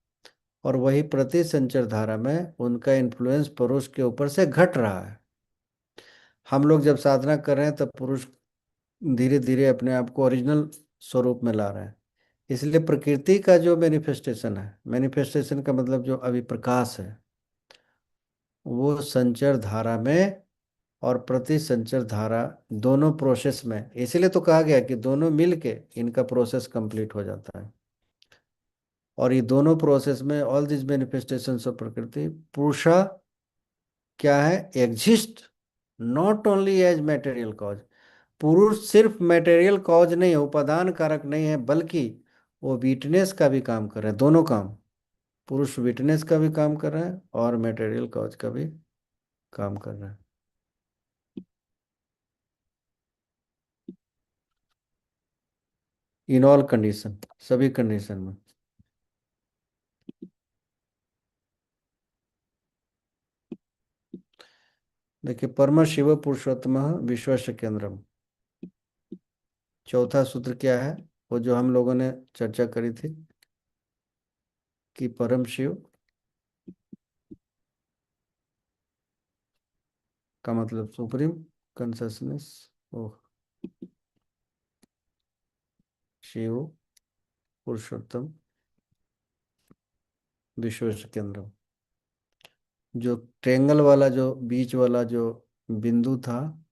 और वही प्रति संचर धारा में उनका इन्फ्लुएंस पुरुष के ऊपर से घट रहा है। हम लोग जब साधना कर रहे हैं तब पुरुष धीरे धीरे अपने आप को ओरिजिनल स्वरूप में ला रहा है। इसलिए प्रकृति का जो मैनिफेस्टेशन है, मैनिफेस्टेशन का मतलब जो अभी प्रकाश है, वो संचर धारा में और प्रति संचर धारा दोनों प्रोसेस में, इसीलिए तो कहा गया कि दोनों मिलके इनका प्रोसेस कंप्लीट हो जाता है। और ये दोनों प्रोसेस में ऑल दिस मैनिफेस्टेशंस ऑफ प्रकृति, पुरुषा क्या है, exist not only as material cause. पुरुष सिर्फ मटेरियल कॉज नहीं है, उपादान कारक नहीं है, बल्कि वो विटनेस का भी काम कर रहे हैं। दोनों काम, पुरुष विटनेस का भी काम कर रहा है और मटेरियल कॉज का भी काम कर रहा है। इन ऑल कंडीशन, सभी कंडीशन में। देखिए, परम शिव पुरुषोत्तम विश्वस्य केंद्रम, चौथा सूत्र क्या है? वो जो हम लोगों ने चर्चा करी थी कि परम शिव का मतलब सुप्रीम कंसियसनेस, ओ शिव पुरुषोत्तम विश्वस्य केंद्रम। जो ट्रेंगल वाला, जो बीच वाला जो बिंदु था,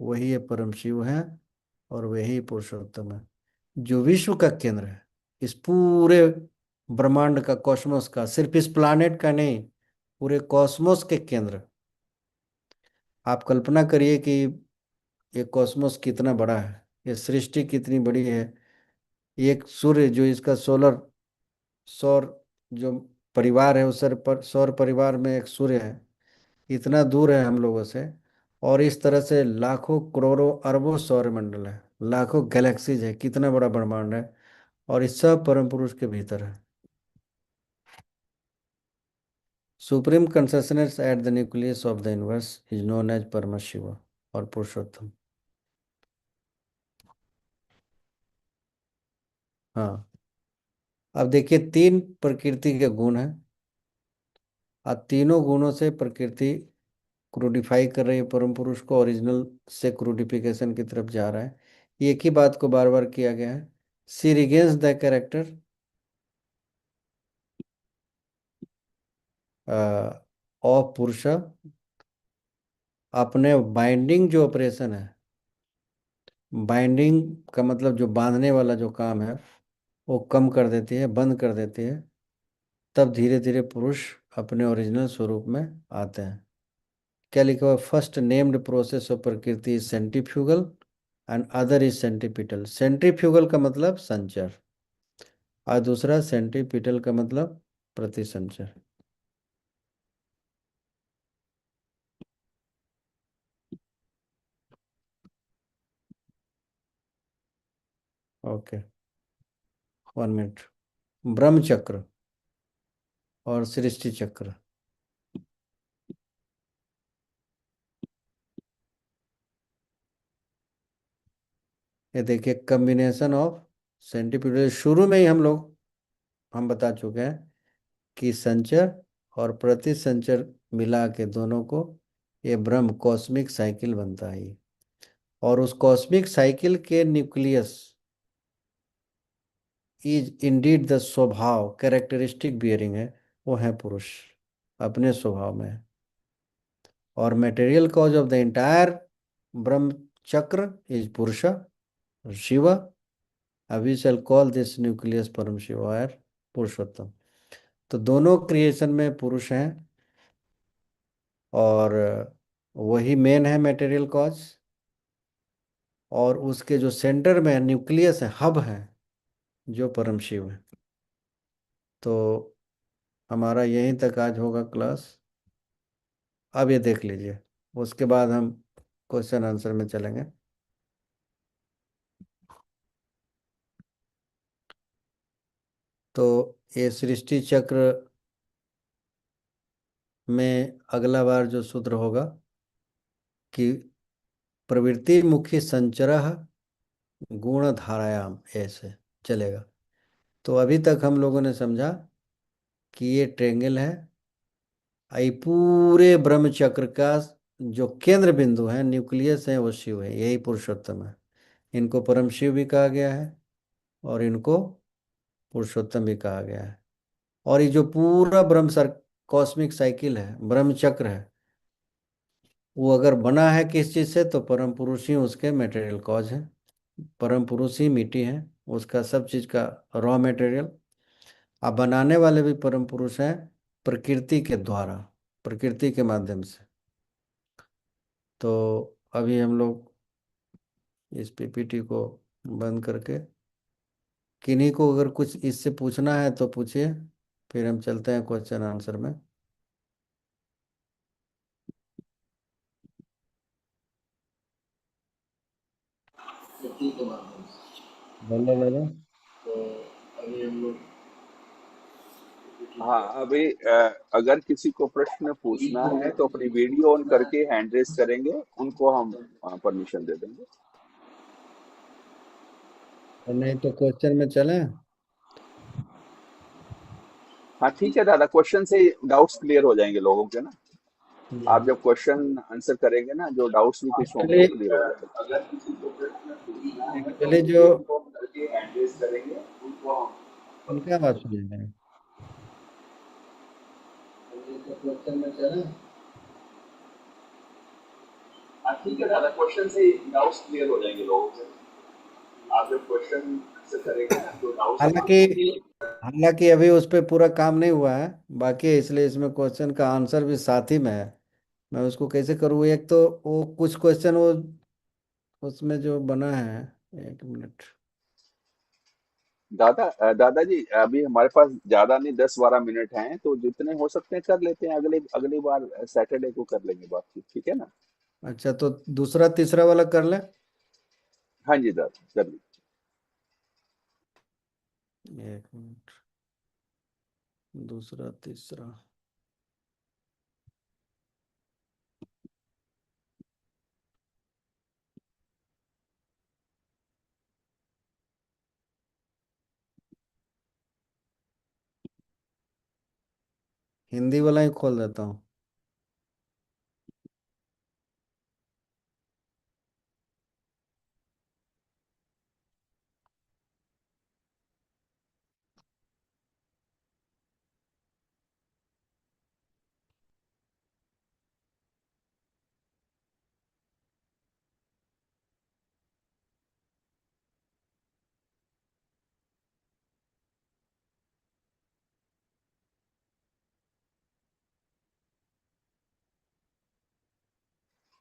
वही ये परम शिव है और वही पुरुषोत्तम है, जो विश्व का केंद्र है। इस पूरे ब्रह्मांड का, कॉस्मोस का, सिर्फ इस प्लानेट का नहीं, पूरे कॉस्मोस के केंद्र। आप कल्पना करिए कि ये कॉस्मोस कितना बड़ा है, ये सृष्टि कितनी बड़ी है। एक सूर्य जो इसका सौर जो परिवार है, उस सौर परिवार में एक सूर्य है, इतना दूर है हम लोगों से। और इस तरह से लाखों करोड़ों अरबों सौर मंडल है, लाखों गैलेक्सीज है, कितना बड़ा ब्रह्मांड है। और इस सब परम पुरुष के भीतर है। Supreme consciousness at the nucleus of the universe is known as Param Shiva और पुरुषोत्तम। हाँ, अब देखिए, तीन प्रकृति के गुण हैं और तीनों गुणों से प्रकृति क्रूडिफाई कर रही है परम पुरुष को, ओरिजिनल से क्रूडिफिकेशन की तरफ जा रहा है। एक ही बात को बार बार किया गया है। सी रिगेन्स द कैरेक्टर ऑफ पुरुष, अपने बाइंडिंग जो ऑपरेशन है, बाइंडिंग का मतलब जो बांधने वाला जो काम है, वो कम कर देती है, बंद कर देती है। तब धीरे धीरे पुरुष अपने ओरिजिनल स्वरूप में आते हैं। क्या लिखा हुआ? फर्स्ट नेम्ड प्रोसेस ऑफ प्रकृति is centrifugal and other is centripetal. Centrifugal का मतलब संचर और दूसरा सेंट्रीपिटल का मतलब प्रतिसंचर। Okay, 1 minute. ब्रह्म चक्र और सृष्टि चक्र, ये देखिए कॉम्बिनेशन ऑफ सेंट्रीपिटल। शुरू में ही हम बता चुके हैं कि संचर और प्रतिसंचर मिला के दोनों को ये ब्रह्म कॉस्मिक साइकिल बनता है। और उस कॉस्मिक साइकिल के न्यूक्लियस इज इंडीड द स्वभाव, कैरेक्टरिस्टिक बियरिंग है, वो है पुरुष अपने स्वभाव में। और material cause of the entire ब्रह्म चक्र इज पुरुष, शिव। अभी शैल कॉल दिस न्यूक्लियस परम शिव और पुरुषोत्तम। तो दोनों क्रिएशन में पुरुष हैं और वही मेन है मटेरियल कॉज। और उसके जो सेंटर में न्यूक्लियस है, हब है, जो परम शिव है। तो हमारा यहीं तक आज होगा क्लास। अब ये देख लीजिए, उसके बाद हम क्वेश्चन आंसर में चलेंगे। तो ये सृष्टि चक्र में अगला बार जो सूत्र होगा कि प्रवृत्ति मुखी संचरः गुण धारायाम, ऐसे चलेगा। तो अभी तक हम लोगों ने समझा कि ये ट्रेंगल है। ये पूरे ब्रह्म चक्र का जो केंद्र बिंदु है, न्यूक्लियस है, वो शिव है, यही पुरुषोत्तम है। इनको परम शिव भी कहा गया है और इनको पुरुषोत्तम भी कहा गया है। और ये जो पूरा ब्रह्म सर कॉस्मिक साइकिल है, ब्रह्म चक्र है, वो अगर बना है किस चीज से, तो परम पुरुष ही उसके मटेरियल कॉज है। परम पुरुष ही मिट्टी है, उसका सब चीज का रॉ मटेरियल। अब बनाने वाले भी परम पुरुष हैं, प्रकृति के द्वारा, प्रकृति के माध्यम से। तो अभी हम लोग इस पीपीटी को बंद करके, किन्हीं को अगर कुछ इससे पूछना है तो पूछिए, फिर हम चलते हैं क्वेश्चन आंसर में। प्रकृति के माध्यम से बोलो बोलो। तो अभी हम लोग हाँ, अभी अगर किसी को प्रश्न पूछना है तो अपनी वीडियो ऑन करके हैंड रेस करेंगे, उनको हम परमिशन दे देंगे। और नहीं तो क्वेश्चन में चलें। हाँ ठीक है दादा, क्वेश्चन से डाउट्स क्लियर हो जाएंगे लोगों के ना। आप हम्म। जब क्वेश्चन आंसर करेंगे ना, जो डाउट्स भी कुछ होंगे एक्चुअली वो क्लियर हो जाएंगे। अगर किसी को प्रश्न पूछना है तो एक्चुअली जो वीडियो ऑन करके हैंड रेस करेंगे, उनको हम उनका परमिशन बात देंगे। सुनिए मेरे। तो क्वेश्चन में चलें। हाँ ठीक है दादा, क्वेश्चन से डाउट्स क्लियर हो जाएंगे लोगों के। आप जब क्वेश्चन आंसर करेंगे ना, जो डाउट्स हालांकि हालांकि अभी उस पर पूरा काम नहीं हुआ है, बाकी है, इसलिए इसमें क्वेश्चन का आंसर भी साथ ही में है। मैं उसको कैसे करूँ? एक तो वो कुछ क्वेश्चन वो उसमें जो बना है, एक मिनट। दादाजी, अभी हमारे पास ज्यादा नहीं, 10-12 मिनट हैं, तो जितने हो सकते हैं कर लेते हैं। अगले अगली बार सैटरडे को कर लेंगे बातचीत, ठीक है ना? अच्छा, तो दूसरा तीसरा वाला कर ले। हाँ जी दादा, कर लीजिए। एक मिनट, दूसरा तीसरा। हिंदी वाला ही खोल देता हूँ।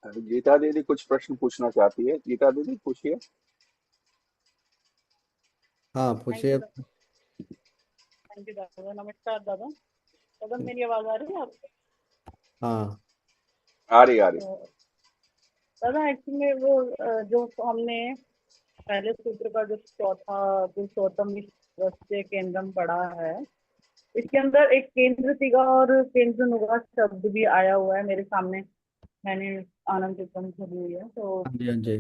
गीता दीदी कुछ प्रश्न पूछना चाहती है। गीता दीदी पूछिए। हाँ थैंक यू पूछिए। थैंक यू दादा। नमस्कार दादा। दादा मेरी आवाज आ रही है आपको? हाँ आ रही। तो दादा एक्चुअली वो जो हमने पहले सूत्र का जो चौथा पुरुषोत्तम विश्वस्य केंद्रम पढ़ा है, इसके अंदर एक केंद्र तिगा और केंद्र नुगा शब्द भी आया हुआ है मेरे सामने। मैंने आनंद कीर्तन खुली हुई है, तो हाँ जी, हाँ जी।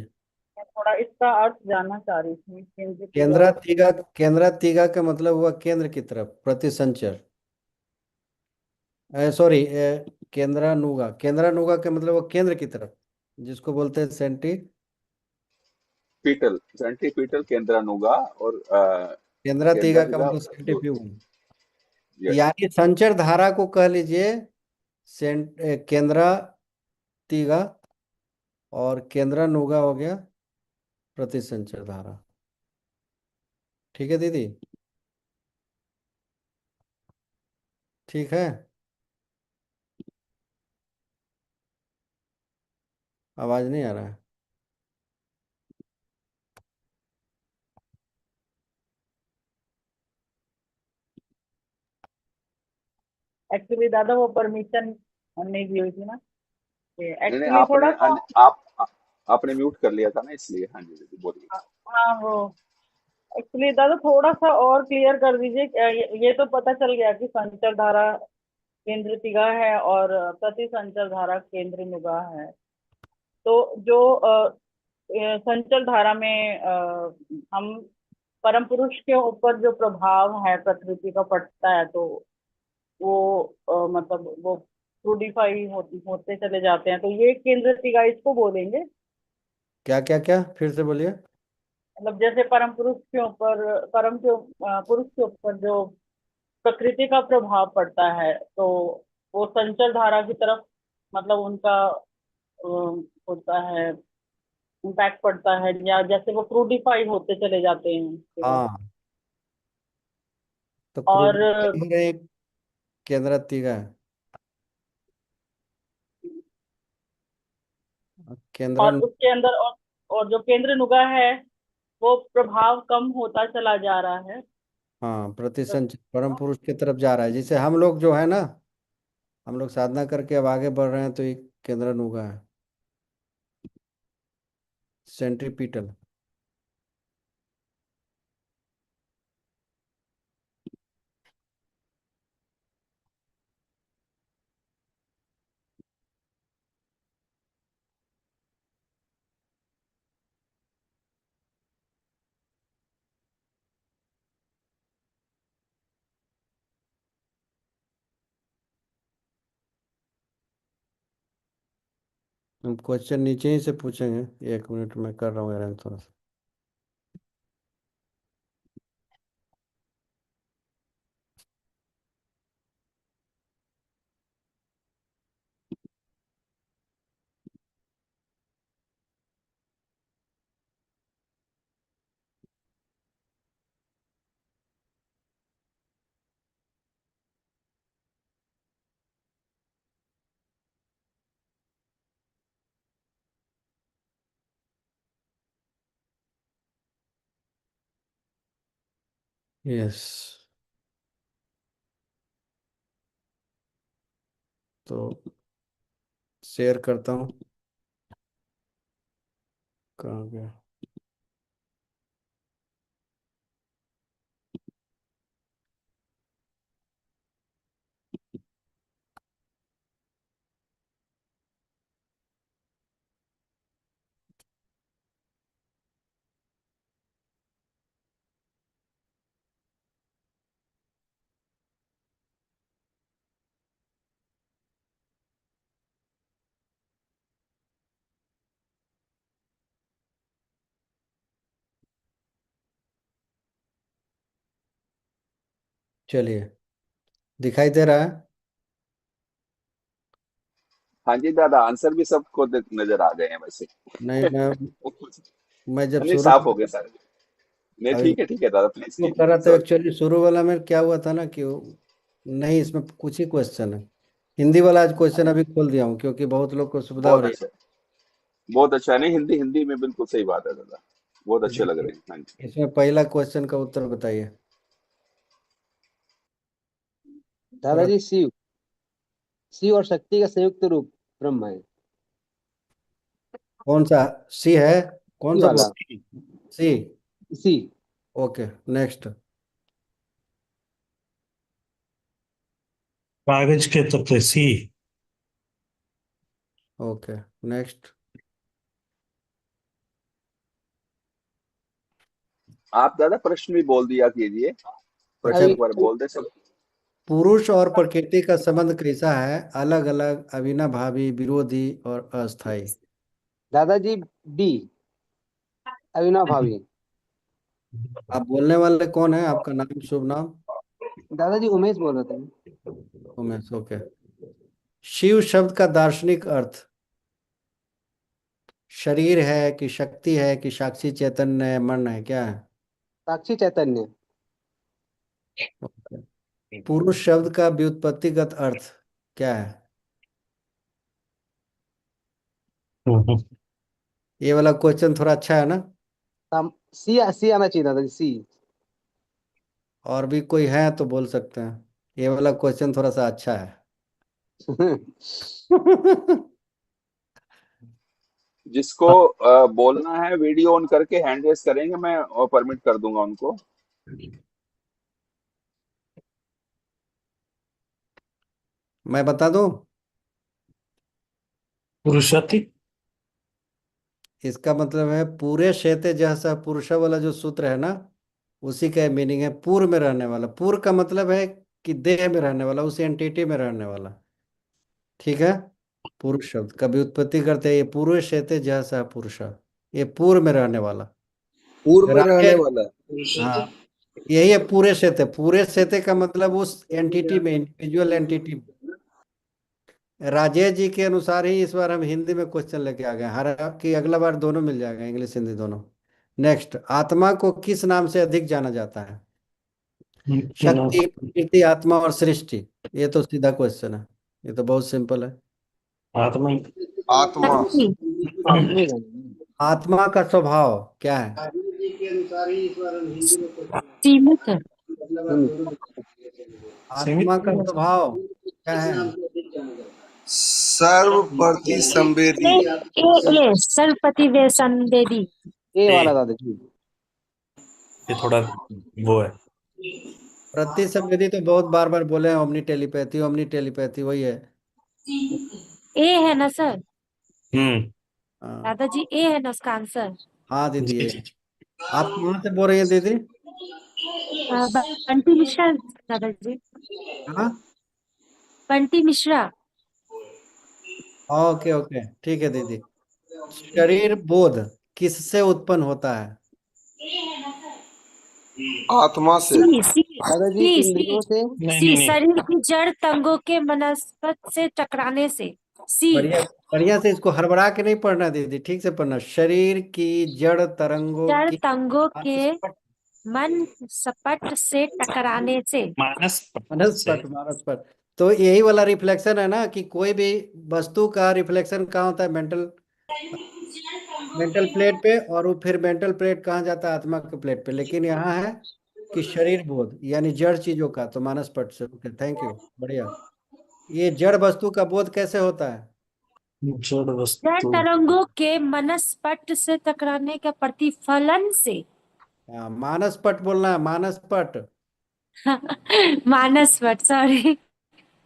मैं थोड़ा इसका अर्थ जानना चाह रही थी, केंद्र तिगा। केंद्रातिगा, केंद्रातिगा का मतलब हुआ केंद्र की तरफ प्रतिसंचर। सॉरी, केंद्रानुगा, केंद्रानुगा का मतलब वो केंद्र की तरफ, जिसको बोलते हैं सेंटी। पीटल, सेंट्रीपीटल, केंद्रानुगा और केंद्रातिगा का केंद्रातिगा मतलब दो। सेंट्रीफ्यूगल। यस। यानी संचर धारा को कह लीजिए केंद्रातिगा, और केंद्रानुगा हो गया प्रतिसंचर धारा। ठीक है दीदी? ठीक है। आवाज नहीं आ रहा है। एक्चुअली दादा वो परमिशन नहीं दी हुई थी ना, नहीं नहीं, एक्चुअली थोड़ा सा। आपने म्यूट कर लिया था ना, इसलिए। हाँ जी दीदी, बोलिए। हाँ वो एक्चुअली दादा थोड़ा सा और क्लियर कर दीजिए। ये तो पता चल गया कि संचर धारा केंद्र तिगा है और प्रति संचर धारा केंद्र नुगा है। तो जो संचल धारा में हम परम पुरुष के ऊपर जो प्रभाव है प्रकृति का पड़ता है, तो वो मतलब वो फ्लूडिफाई होते चले जाते हैं, तो ये केंद्र तिगा इसको बोलेंगे। क्या क्या क्या, फिर से बोलिए। मतलब जैसे परम पुरुष के ऊपर, पुरुष के ऊपर जो प्रकृति का प्रभाव पड़ता है, तो वो संचल धारा की तरफ मतलब उनका होता है, इम्पैक्ट पड़ता है, या जैसे वो क्रूडिफाई होते चले जाते हैं उसके बाद। हाँ, तो और क्रूड एक केंद्र है। और केंद्र। उसके अंदर और जो केंद्र नुगा है वो प्रभाव कम होता चला जा रहा है। हाँ, प्रतिसंच परम पुरुष की तरफ जा रहा है, जिसे हम लोग जो है ना, हम लोग साधना करके अब आगे बढ़ रहे हैं, तो ये केंद्र नुगा है, सेंट्रीपीटल। हम क्वेश्चन नीचे ही से पूछेंगे, 1 मिनट में कर रहा हूँ यार थोड़ा सा। यस, तो शेयर करता हूँ। कहाँ गया? चलिए, दिखाई दे रहा है? हाँ जी दादा, आंसर भी सबको नजर आ गए हैं वैसे। नहीं, मैं जब नहीं, शुरू साफ हो गए सारे। नहीं, अभी ठीक है दादा, प्लीज वो कीजिए, कर रहा था, सॉरी। एक्चुअली शुरू वाला में क्या हुआ था ना कि नहीं, इसमें कुछ ही क्वेश्चन है। हिंदी वाला आज क्वेश्चन अभी खोल दिया हूँ, क्योंकि बहुत लोग को सुविधा हो बहुत रही अच्छा, बहुत अच्छा है। नहीं, हिंदी हिंदी में बिल्कुल सही बात है दादा, बहुत है। अच्छे लग देखिए, रहे हैं। हाँ जी। इसमें पहला क्वेश्चन का उत्तर बताइए। थोड़ा। दादाजी, शिव शिव और शक्ति का संयुक्त रूप ब्रह्म है। कौन सा सी है? कौन सी सा बोल? वाला। सी। सी। Okay, next. कागज के तत्व सी। Okay, next. आप दादा प्रश्न भी बोल दिया कीजिए, अच्छा, प्रश्न एक बार बोल दे सब। पुरुष और प्रकृति का संबंध कैसा है? अलग अलग, अविनाभावी, विरोधी और अस्थाई। दादाजी, बी, अविनाभावी। आप बोलने वाले कौन है? आपका नाम, शुभ नाम? दादाजी, उमेश बोल रहे थे। उमेश, ओके। शिव शब्द का दार्शनिक अर्थ शरीर है कि शक्ति है कि साक्षी चैतन्य है, मन है, क्या है? साक्षी चैतन्य। ओके। पुरुष शब्द का व्युत्पत्तिगत अर्थ क्या है? ये वाला क्वेश्चन थोड़ा अच्छा है ना? सी सी आना चाहिए दादाजी, सी। और भी कोई है तो बोल सकते हैं। ये वाला क्वेश्चन थोड़ा सा अच्छा है। जिसको बोलना है वीडियो ऑन करके हैंड रेस करेंगे, मैं परमिट कर दूंगा उनको। मैं बता दूं, पुरुषार्थी। इसका मतलब है पूरे शेते जैसा पुरुष वाला जो सूत्र है ना, उसी का मीनिंग है पूर्व में रहने वाला। पूर्व का मतलब है कि देह में रहने वाला, उस एंटिटी में रहने वाला। ठीक है। पुरुष शब्द कभी उत्पत्ति करते हैं, ये पूर्व शेते जैसा पुरुष, ये पूर्व में रहने वाला। पूर्व में राजे, रहने वाला। हाँ, यही है पूरे शेते। पूरे शेते का मतलब उस एंटिटी में, इंडिविजुअल एंटिटी में। राजेश जी के अनुसार ही इस बार हम हिंदी में क्वेश्चन लेके आ गए। हर की अगला बार दोनों मिल जाएगा, इंग्लिश हिंदी दोनों। नेक्स्ट, आत्मा को किस नाम से अधिक जाना जाता है? शक्ति, प्रकृति, आत्मा और सृष्टि। ये तो सीधा क्वेश्चन है, ये तो बहुत सिंपल है। आत्मा ही। आत्मा। शक्ति। आत्मा ही जाना आत्मा का स्वभाव क्या है? सीमित। सीमित। आत्मा का स्वभाव क्या है? सर्व प्रति संवेदी। ए सर्वपति वे संवेदी। ये ए, वाला दादाजी। ये थोड़ा वो है। प्रति संवेदी तो बहुत बार बार बोले हैं, ओमनी टेलीपैथी, ओमनी टेलीपैथी वही है। ए है ना सर? हम्म। हाँ। दादाजी ए है ना उसका आंसर? हाँ दीदी, जी ये जी। आप कहाँ से बोल रही हैं दीदी? बंटी मिश्रा दादाजी। हाँ, बंटी मिश्रा। ओके ओके, ठीक है दीदी। शरीर बोध किससे उत्पन्न होता है? आत्मा से। सी दादाजी सी सी इंद्रियों से। नहीं सी नहीं नहीं। शरीर की जड़ तंगों के मनस्पत से टकराने से। सी बढ़िया, बढ़िया से इसको हड़बड़ा के नहीं पढ़ना दीदी, ठीक से पढ़ना। शरीर की जड़ तरंगों जड़ की तंगों के मनस्पट, मन सपट से टकराने से। मानस से। मनस्पट, मनस्पट। तो यही वाला रिफ्लेक्शन है ना, कि कोई भी वस्तु का रिफ्लेक्शन कहाँ होता है? मेंटल, मेंटल प्लेट पे, और वो फिर मेंटल प्लेट कहाँ जाता है? आत्मा के प्लेट पे। लेकिन यहाँ है कि शरीर बोध यानी जड़ चीजों का, तो मानस पट से। ओके, थैंक यू, बढ़िया। ये जड़ वस्तु का बोध कैसे होता है? जड़ जड़ वस्तु। तरंगों के मनस्पट से टकराने के प्रतिफलन से। हाँ, मानस पट बोलना है, मानस पट। मानस पट, सॉरी।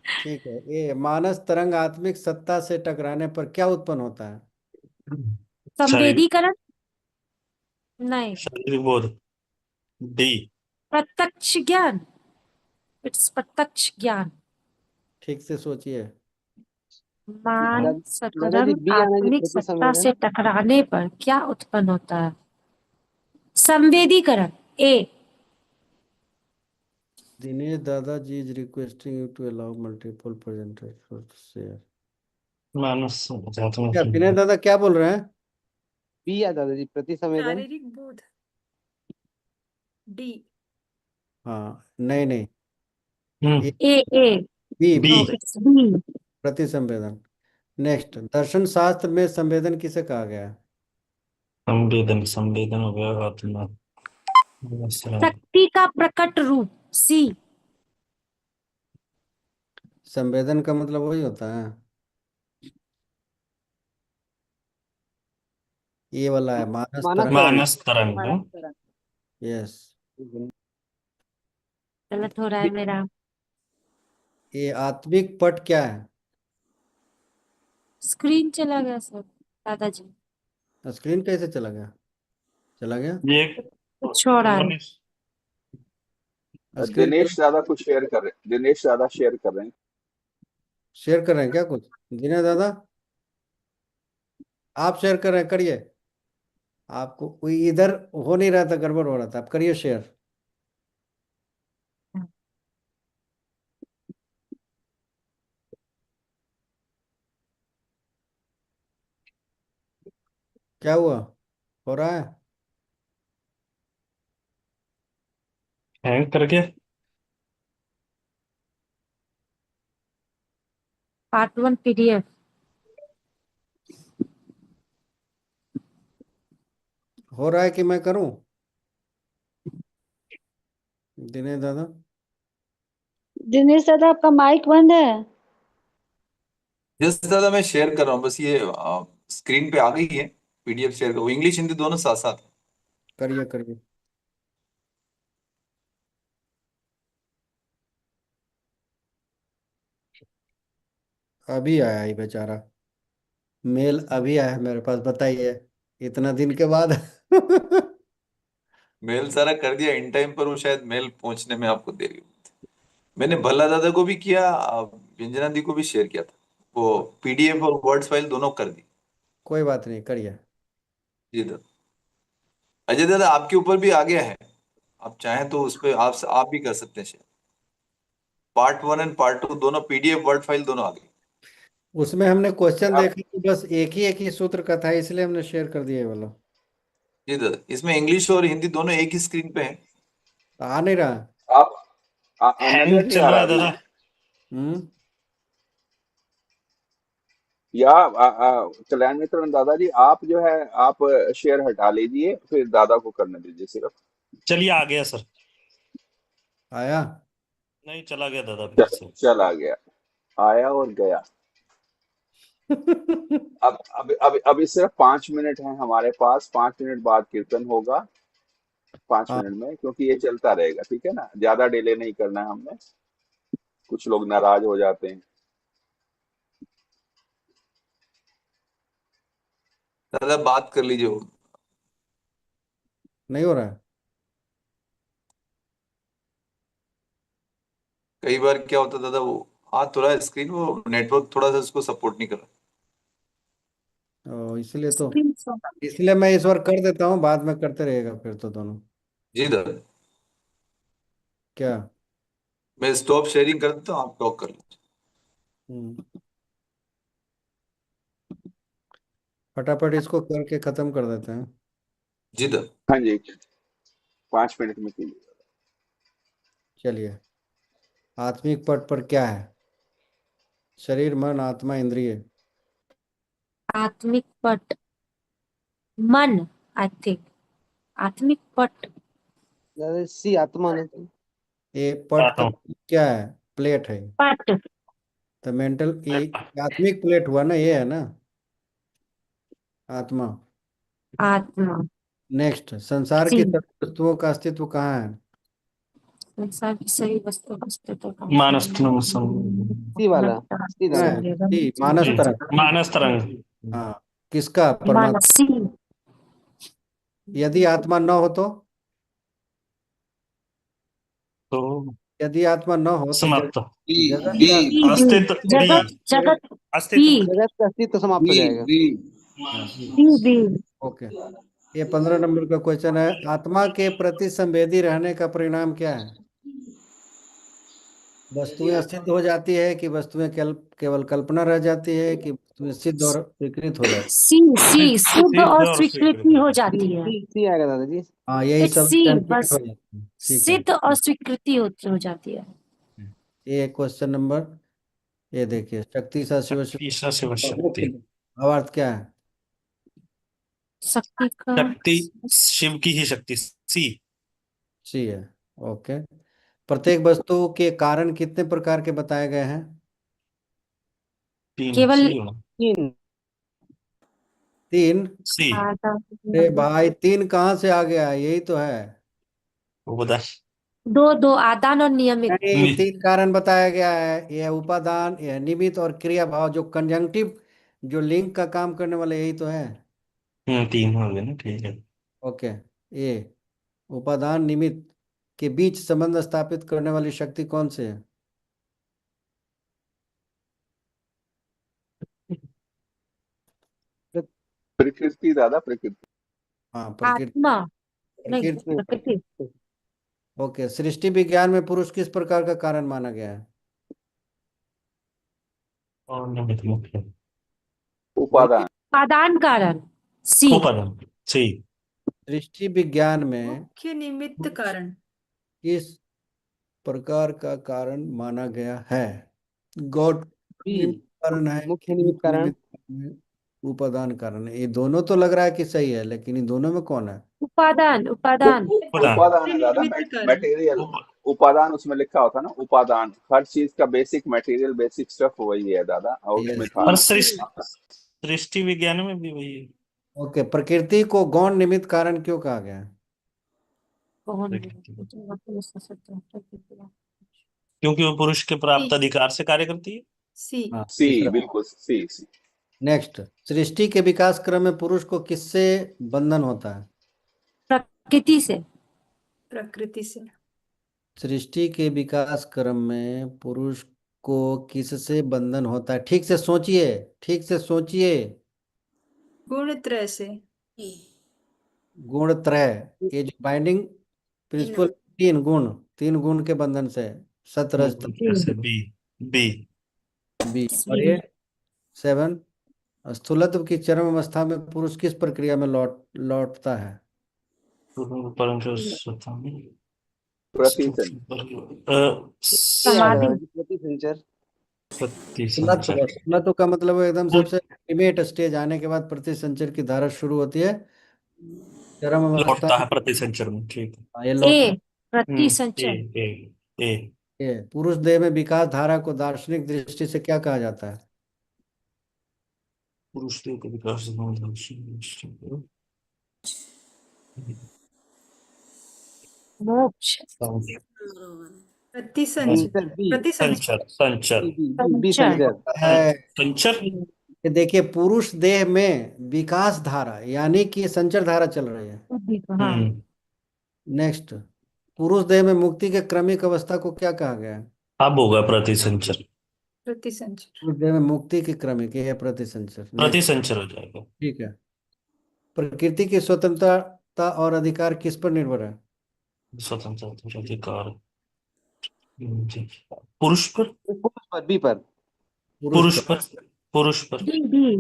ठीक है। ये मानस तरंग आत्मिक सत्ता से टकराने पर क्या उत्पन्न होता है? शरीर। संवेदीकरण। नहीं। शरीर बोध। डी। प्रत्यक्ष ज्ञान। इट्स प्रत्यक्ष ज्ञान। ठीक से सोचिए। मान दादाजी सतरंग बी आना जी, आत्मिक प्रति सत्ता संवेदन। से टकराने पर क्या उत्पन्न होता है? संवेदीकरण। A. Dinesh Dada ji is requesting you to allow multiple presentation share. मानस अध्यात्म क्या की। दिनेश दादा क्या बोल रहे हैं? बी है दादाजी, प्रति संवेदन। शारीरिक बोध। डी। हाँ, नहीं नहीं, हम्म। ये A A. B B. B, no, it's B. प्रति संवेदन। नेक्स्ट, दर्शन शास्त्र में संवेदन किसे कहा गया है? संवेदन। संवेदन हो गया आत्मा। विश्राम। शक्ति का प्रकट रूप। सी। संवेदन का मतलब वही होता है, ये वाला है, मानस मानस तरंग। तरंग। मानस तरंग है। यस। गलत हो रहा है मेरा। ये आत्मिक पट क्या है? स्क्रीन चला गया सर दादाजी। स्क्रीन कैसे चला गया? चला गया ये कुछ हो रहा है। स्क्रीन? दिनेश दादा कुछ शेयर कर रहे हैं, दिनेश दादा शेयर कर रहे हैं। शेयर कर रहे हैं क्या कुछ? दिनेश दादा, आप शेयर कर रहे हैं, करिए। आपको कोई इधर हो नहीं रहा था, गड़बड़ हो रहा था, आप करिए शेयर। क्या हुआ? हो रहा है? हैंग करके। Part 1 PDF. हो रहा है कि मैं करूं? दिनेश दादा, दिनेश दादा आपका माइक बंद है। यस दादा, मैं शेयर कर रहा हूँ, बस ये स्क्रीन पे आ गई है। पीडीएफ शेयर करो, इंग्लिश हिंदी दोनों साथ साथ। करिए करिए। अभी आया ही बेचारा, मेल अभी आया मेरे पास, बताइए इतना दिन के बाद। मेल सारा कर दिया इन टाइम पर, वो शायद मेल पहुंचने में आपको देरी हुई। मैंने भल्ला दादा को भी किया, व्यंजना दी को भी शेयर किया था, वो पीडीएफ और वर्ड्स फाइल दोनों कर दी। कोई बात नहीं, करिए। जी दादा। अजय दादा, आपके ऊपर भी आ गया है, आप चाहें तो उस पर आप भी कर सकते हैं शेयर। पार्ट 1 एंड पार्ट 2 दोनों पीडीएफ वर्ड फाइल दोनों आ गई। उसमें हमने क्वेश्चन आप देखा तो बस एक ही सूत्र का था, इसलिए हमने शेयर कर दिया ये वाला। जी दादा, इसमें इंग्लिश और हिंदी दोनों एक ही स्क्रीन पे है। आ नहीं रहा। आप नजर हैंग नहीं चल आ रहा रहा है अभी? दादा। हम्म। या कल्याण मित्र दादाजी, आप जो है आप शेयर हटा लीजिए, फिर दादा को करने दीजिए सिर्फ। चलिए आ गया सर। आया। नहीं, चला गया दादा फिर से। चला गया, आया और गया। अभी सिर्फ 5 मिनट है हमारे पास, 5 मिनट बाद कीर्तन होगा। 5 मिनट हाँ, में, क्योंकि ये चलता रहेगा, ठीक है ना, ज्यादा डिले नहीं करना है हमने, कुछ लोग नाराज हो जाते हैं। दादा बात कर लीजिए वो। नहीं हो रहा है। कई बार क्या होता है दादा, वो आ तो रहा है स्क्रीन, वो नेटवर्क थोड़ा सा उसको सपोर्ट नहीं कर रहा। इसलिए तो, स्क्रीन शॉट। इसलिए मैं इस बार कर देता हूँ, बाद में करते रहेगा फिर तो दोनों। जी दादा, क्या? मैं स्टॉप शेयरिंग कर देता हूँ, आप टॉक कर लीजिए। हम्म। फटाफट इसको करके खत्म कर देते हैं। जी दादा। हाँ जी, 5 मिनट में कीजिए। चलिए, आत्मिक पट पर क्या है? शरीर, मन, आत्मा, इंद्रिय। आत्मिक पट, मन, आई थिंक। आत्मिक पट, दादा सी आत्मा नहीं तो। ये पट आता का हूँ। क्या है? प्लेट है। पट, तो मेंटल, ये आत्मिक प्लेट हुआ ना, ये है ना आत्मा। आत्मा। नेक्स्ट, संसार सी, की सभी वस्तुओं का अस्तित्व कहाँ है? संसार की सही वस्तु अस्तित्व का मानस्तरंग सी वाला, सी हाँ, दादा। जी, मानस तरंग। मानस तरंग। हाँ, किसका? परमात्मा। मानसी। यदि आत्मा न हो तो? तो यदि आत्मा न हो तो समाप्त। बी जगत बी का बी, बी, अस्तित्व बी। जगत, जगत, बी, अस्तित्व जगत का अस्तित्व समाप्त हो बी जाएगा। बी हाँ, बी, बी। ओके। ये 15 नंबर का क्वेश्चन है। आत्मा के प्रति संवेदी रहने का परिणाम क्या है? वस्तुएं सिद्ध हो जाती है कि वस्तुएं केवल कल्पना रह जाती है कि वस्तुएं सिद्ध और स्वीकृत हो जाती सी, सी, सिद्ध सिद्ध और और स्वीकृति हो स्वीकृत। जाती है। सी आएगा दादाजी। है? हाँ, यही इट्स सब सी, कंप्लीट बस। हो जाती है। ठीक है। सिद्ध और स्वीकृति हो जाती है। ये क्वेश्चन नंबर, ये देखिए, शक्ति सा शिव ईशा शिव शक्ति। भावार्थ क्या है? शक्ति का शक्ति शिव की ही शक्ति। सी। सी है। ओके। प्रत्येक वस्तु के कारण कितने प्रकार के बताए गए हैं? तीन केवल सी होना। तीन। 3? सी। अरे भाई, 3 कहाँ से आ गया? यही तो है। वो बता। दो, दो आदान और नियमित। नहीं, 3 कारण बताया गया है। यह उपादान, यह निमित्त और क्रिया भाव, जो कंजंक्टिव, जो लिंक का काम करने वाला, यही तो है। तीन हो गए ना, ठीक है। ओके। ये उपादान निमित्त के बीच संबंध स्थापित करने वाली शक्ति कौन सी है? प्रकृति दादा, प्रकृति। हाँ, प्रकृति। आत्मा नहीं, प्रकृति। प्रकृति। ओके। सृष्टि विज्ञान में पुरुष किस प्रकार का कारण माना गया है? और निमित्त मुख्य। बोलिए। उपादान। आदान कारण, सी। उपादान। सी। सृष्टि विज्ञान में मुख्य निमित्त कारण। किस प्रकार का कारण माना गया है? गॉड बी निमित्त कारण है मुख्य कि निमित्त कारण। निमित्त कारण है, उपादान कारण है? ये दोनों तो लग रहा है कि सही है, लेकिन इन दोनों में कौन है? उपादान, उपादान। उपादान। उपादान है दादा, निमित्त कारण। मटेरियल। उपादान उसमें लिखा होता ना, उपादान, हर चीज का बेसिक मटेरियल, बेसिक स्टफ वही है दादा, और उसमें था। पर सृष्टि विज्ञान में भी वही है। ओके, प्रकृति को गौण निमित्त कारण क्यों कहा गया है? क्योंकि वो पुरुष के प्राप्त अधिकार से कार्य करती है। सी हाँ, सी, तीसरा। बिल्कुल सी सी। नेक्स्ट, सृष्टि के विकास क्रम में पुरुष को किससे बंधन होता है? प्रकृति से। प्रकृति से। सृष्टि के विकास क्रम में पुरुष को किससे बंधन होता है? ठीक से सोचिए, ठीक से सोचिए। गुण त्रय से। गुण त्रय, ये जो बाइंडिंग प्रिंसिपल, तीन गुण के बंधन से, सतरज जैसे बी बी बी। और ये 7, स्थूलत्व की चरम अवस्था में पुरुष किस प्रक्रिया में लौटता है? परंतु प्रति सन। समाधि। प्रति संचर। स्थूलत्व का मतलब है एकदम सबसे अल्टीमेट स्टेज आने के बाद प्रतिसंचर की धारा शुरू होती है, चरम अवस्था लौटता है प्रतिसंचर में। ठीक है। ये लौट ए प्रति संचय। ए ये पुरुष देह में विकास धारा को दार्शनिक दृष्टि से क्या कहा जाता है? पुरुष के विकास मोक्ष। प्रति संचर। प्रति संचर। संचर बी संचर। है संचर। कि देखिए, पुरुष देह में विकास धारा यानी कि संचर धारा चल रही है। हाँ। नेक्स्ट, पुरुष देह में मुक्ति के क्रमिक अवस्था को क्या कहा गया है? अब होगा प्रतिसंचर। प्रति संचर। पुरुष देह में मुक्ति की क्रमिक, ये है प्रतिसंचर। नेक्स्ट, प्रतिसंचर हो जाएगा। ठीक है। प्रकृति की स्वतंत्रता और अधिकार किस पर निर्भर है? स्वतंत्रता अधिकार पुरुष पर। बी पर। पुरुष पर। पुरुष पर। डी।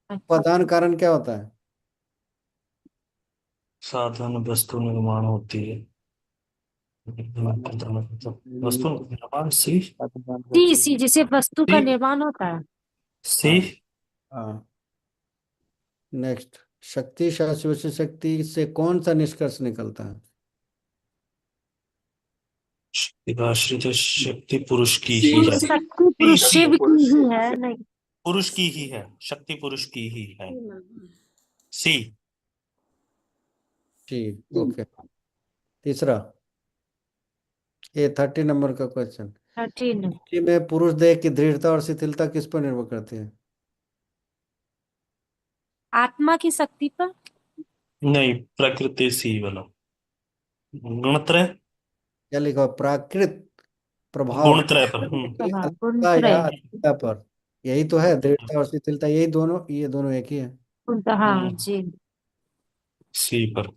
उपादान कारण क्या होता है? साधन वस्तु निर्माण होती है। वस्तु निर्माण सी सी जिसे वस्तु का निर्माण होता है। सी। हाँ। नेक्स्ट, शक्ति शाश्वत शक्ति से कौन सा निष्कर्ष निकलता है? शक्ति का आश्रित शक्ति पुरुष की सी ही है। सी। शक्ति पुरुष शक्ति शिव की पुरुष ही की है। है। नहीं, पुरुष की ही है, शक्ति पुरुष की ही है। सी। ठीक, ओके। तीसरा, ये 30 नंबर का क्वेश्चन। 13 में पुरुष देह की दृढ़ता और शिथिलता किस पर निर्भर करती है? आत्मा की शक्ति पर। नहीं, प्रकृति सी वाला गुणत्रय। क्या लिखा? प्राकृत प्रभाव गुणत्रय पर। अल्पता या अधिकता पर। यही तो है, दृढ़ता और शिथिलता, यही दोनों, ये दोनों एक ही है। हाँ जी। सी पर।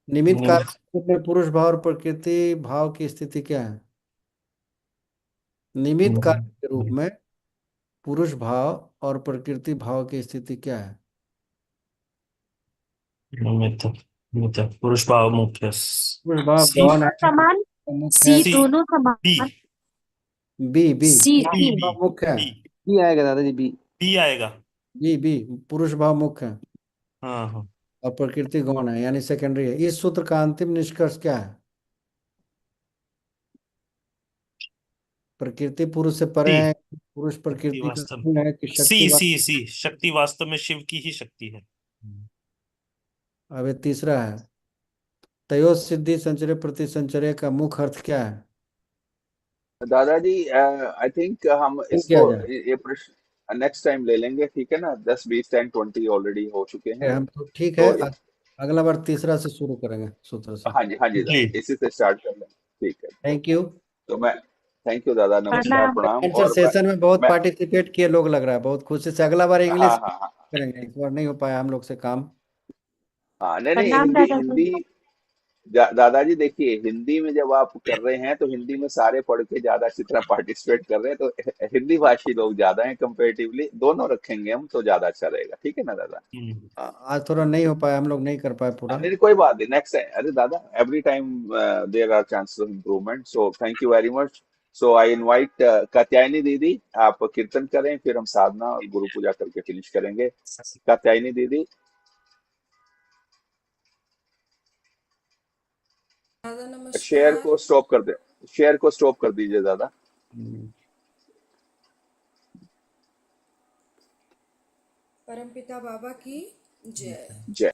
निमित्त कारक में पुरुष भाव और प्रकृति भाव की स्थिति क्या है? निमित्त कारक के रूप में पुरुष भाव और प्रकृति भाव की स्थिति क्या है? पुरुष भाव मुख्य। पुरुष भाव सी। कौन है? समान। मुख्य है। सी दोनों समान। बी बी सी भाव मुख्य है। बी आएगा दादाजी, बी। बी आएगा। बी पुरुष भाव मुख्य है हाँ हाँ। और प्रकृति गौण है यानी सेकेंडरी है। इस सूत्र का अंतिम निष्कर्ष क्या है? प्रकृति पुरुष से परे है, पुरुष प्रकृति का वास्तव गुण है कि शक्ति सी शक्ति वास्तव में शिव की ही शक्ति है। अब ये तीसरा है, तयो सिद्धि संचर्य प्रति संचर्य का मुख्य अर्थ क्या है? दादाजी आई थिंक हम किया इसको जाए? ये प्रश्न नेक्स्ट टाइम ले लेंगे, ठीक है ना? 10 20 10 20 ऑलरेडी हो चुके हैं। हम तो ठीक है, तो अगला बार तीसरा से शुरू करेंगे सूत्र से। हाँ जी दादा, इसी से स्टार्ट कर लें। ठीक है, थैंक यू। तो मैं थैंक यू दादा, नमस्कार, प्रणाम। आंसर और सेशन में बहुत मैं पार्टिसिपेट किए लोग, लग रहा है बहुत खुशी से। अगला बार इंग्लिश हाँ करेंगे, इस बार नहीं हो पाया हम लोग से काम। नहीं हिंदी दादाजी देखिए, हिंदी में जब आप कर रहे हैं तो हिंदी में सारे पढ़ के ज्यादा अच्छी तरह पार्टिसिपेट कर रहे हैं, तो हिंदी भाषी लोग ज्यादा हैं कंपेरेटिवली, दोनों रखेंगे हम तो ज्यादा अच्छा रहेगा। ठीक है ना दादा? आज थोड़ा नहीं हो पाया, हम लोग नहीं कर पाए पूरा। नहीं कोई बात नहीं, नेक्स्ट टाइम। अरे दादा, every time there are chances of improvement, so thank you very much. So I invite Katyayani didi, आप कीर्तन करें, फिर हम साधना और गुरु पूजा करके फिनिश करेंगे। कात्यायनी दीदी। दादा शेयर नमस्कार। को स्टॉप कर दे, शेयर को स्टॉप कर दीजिए दादा। परमपिता बाबा की जय। जय।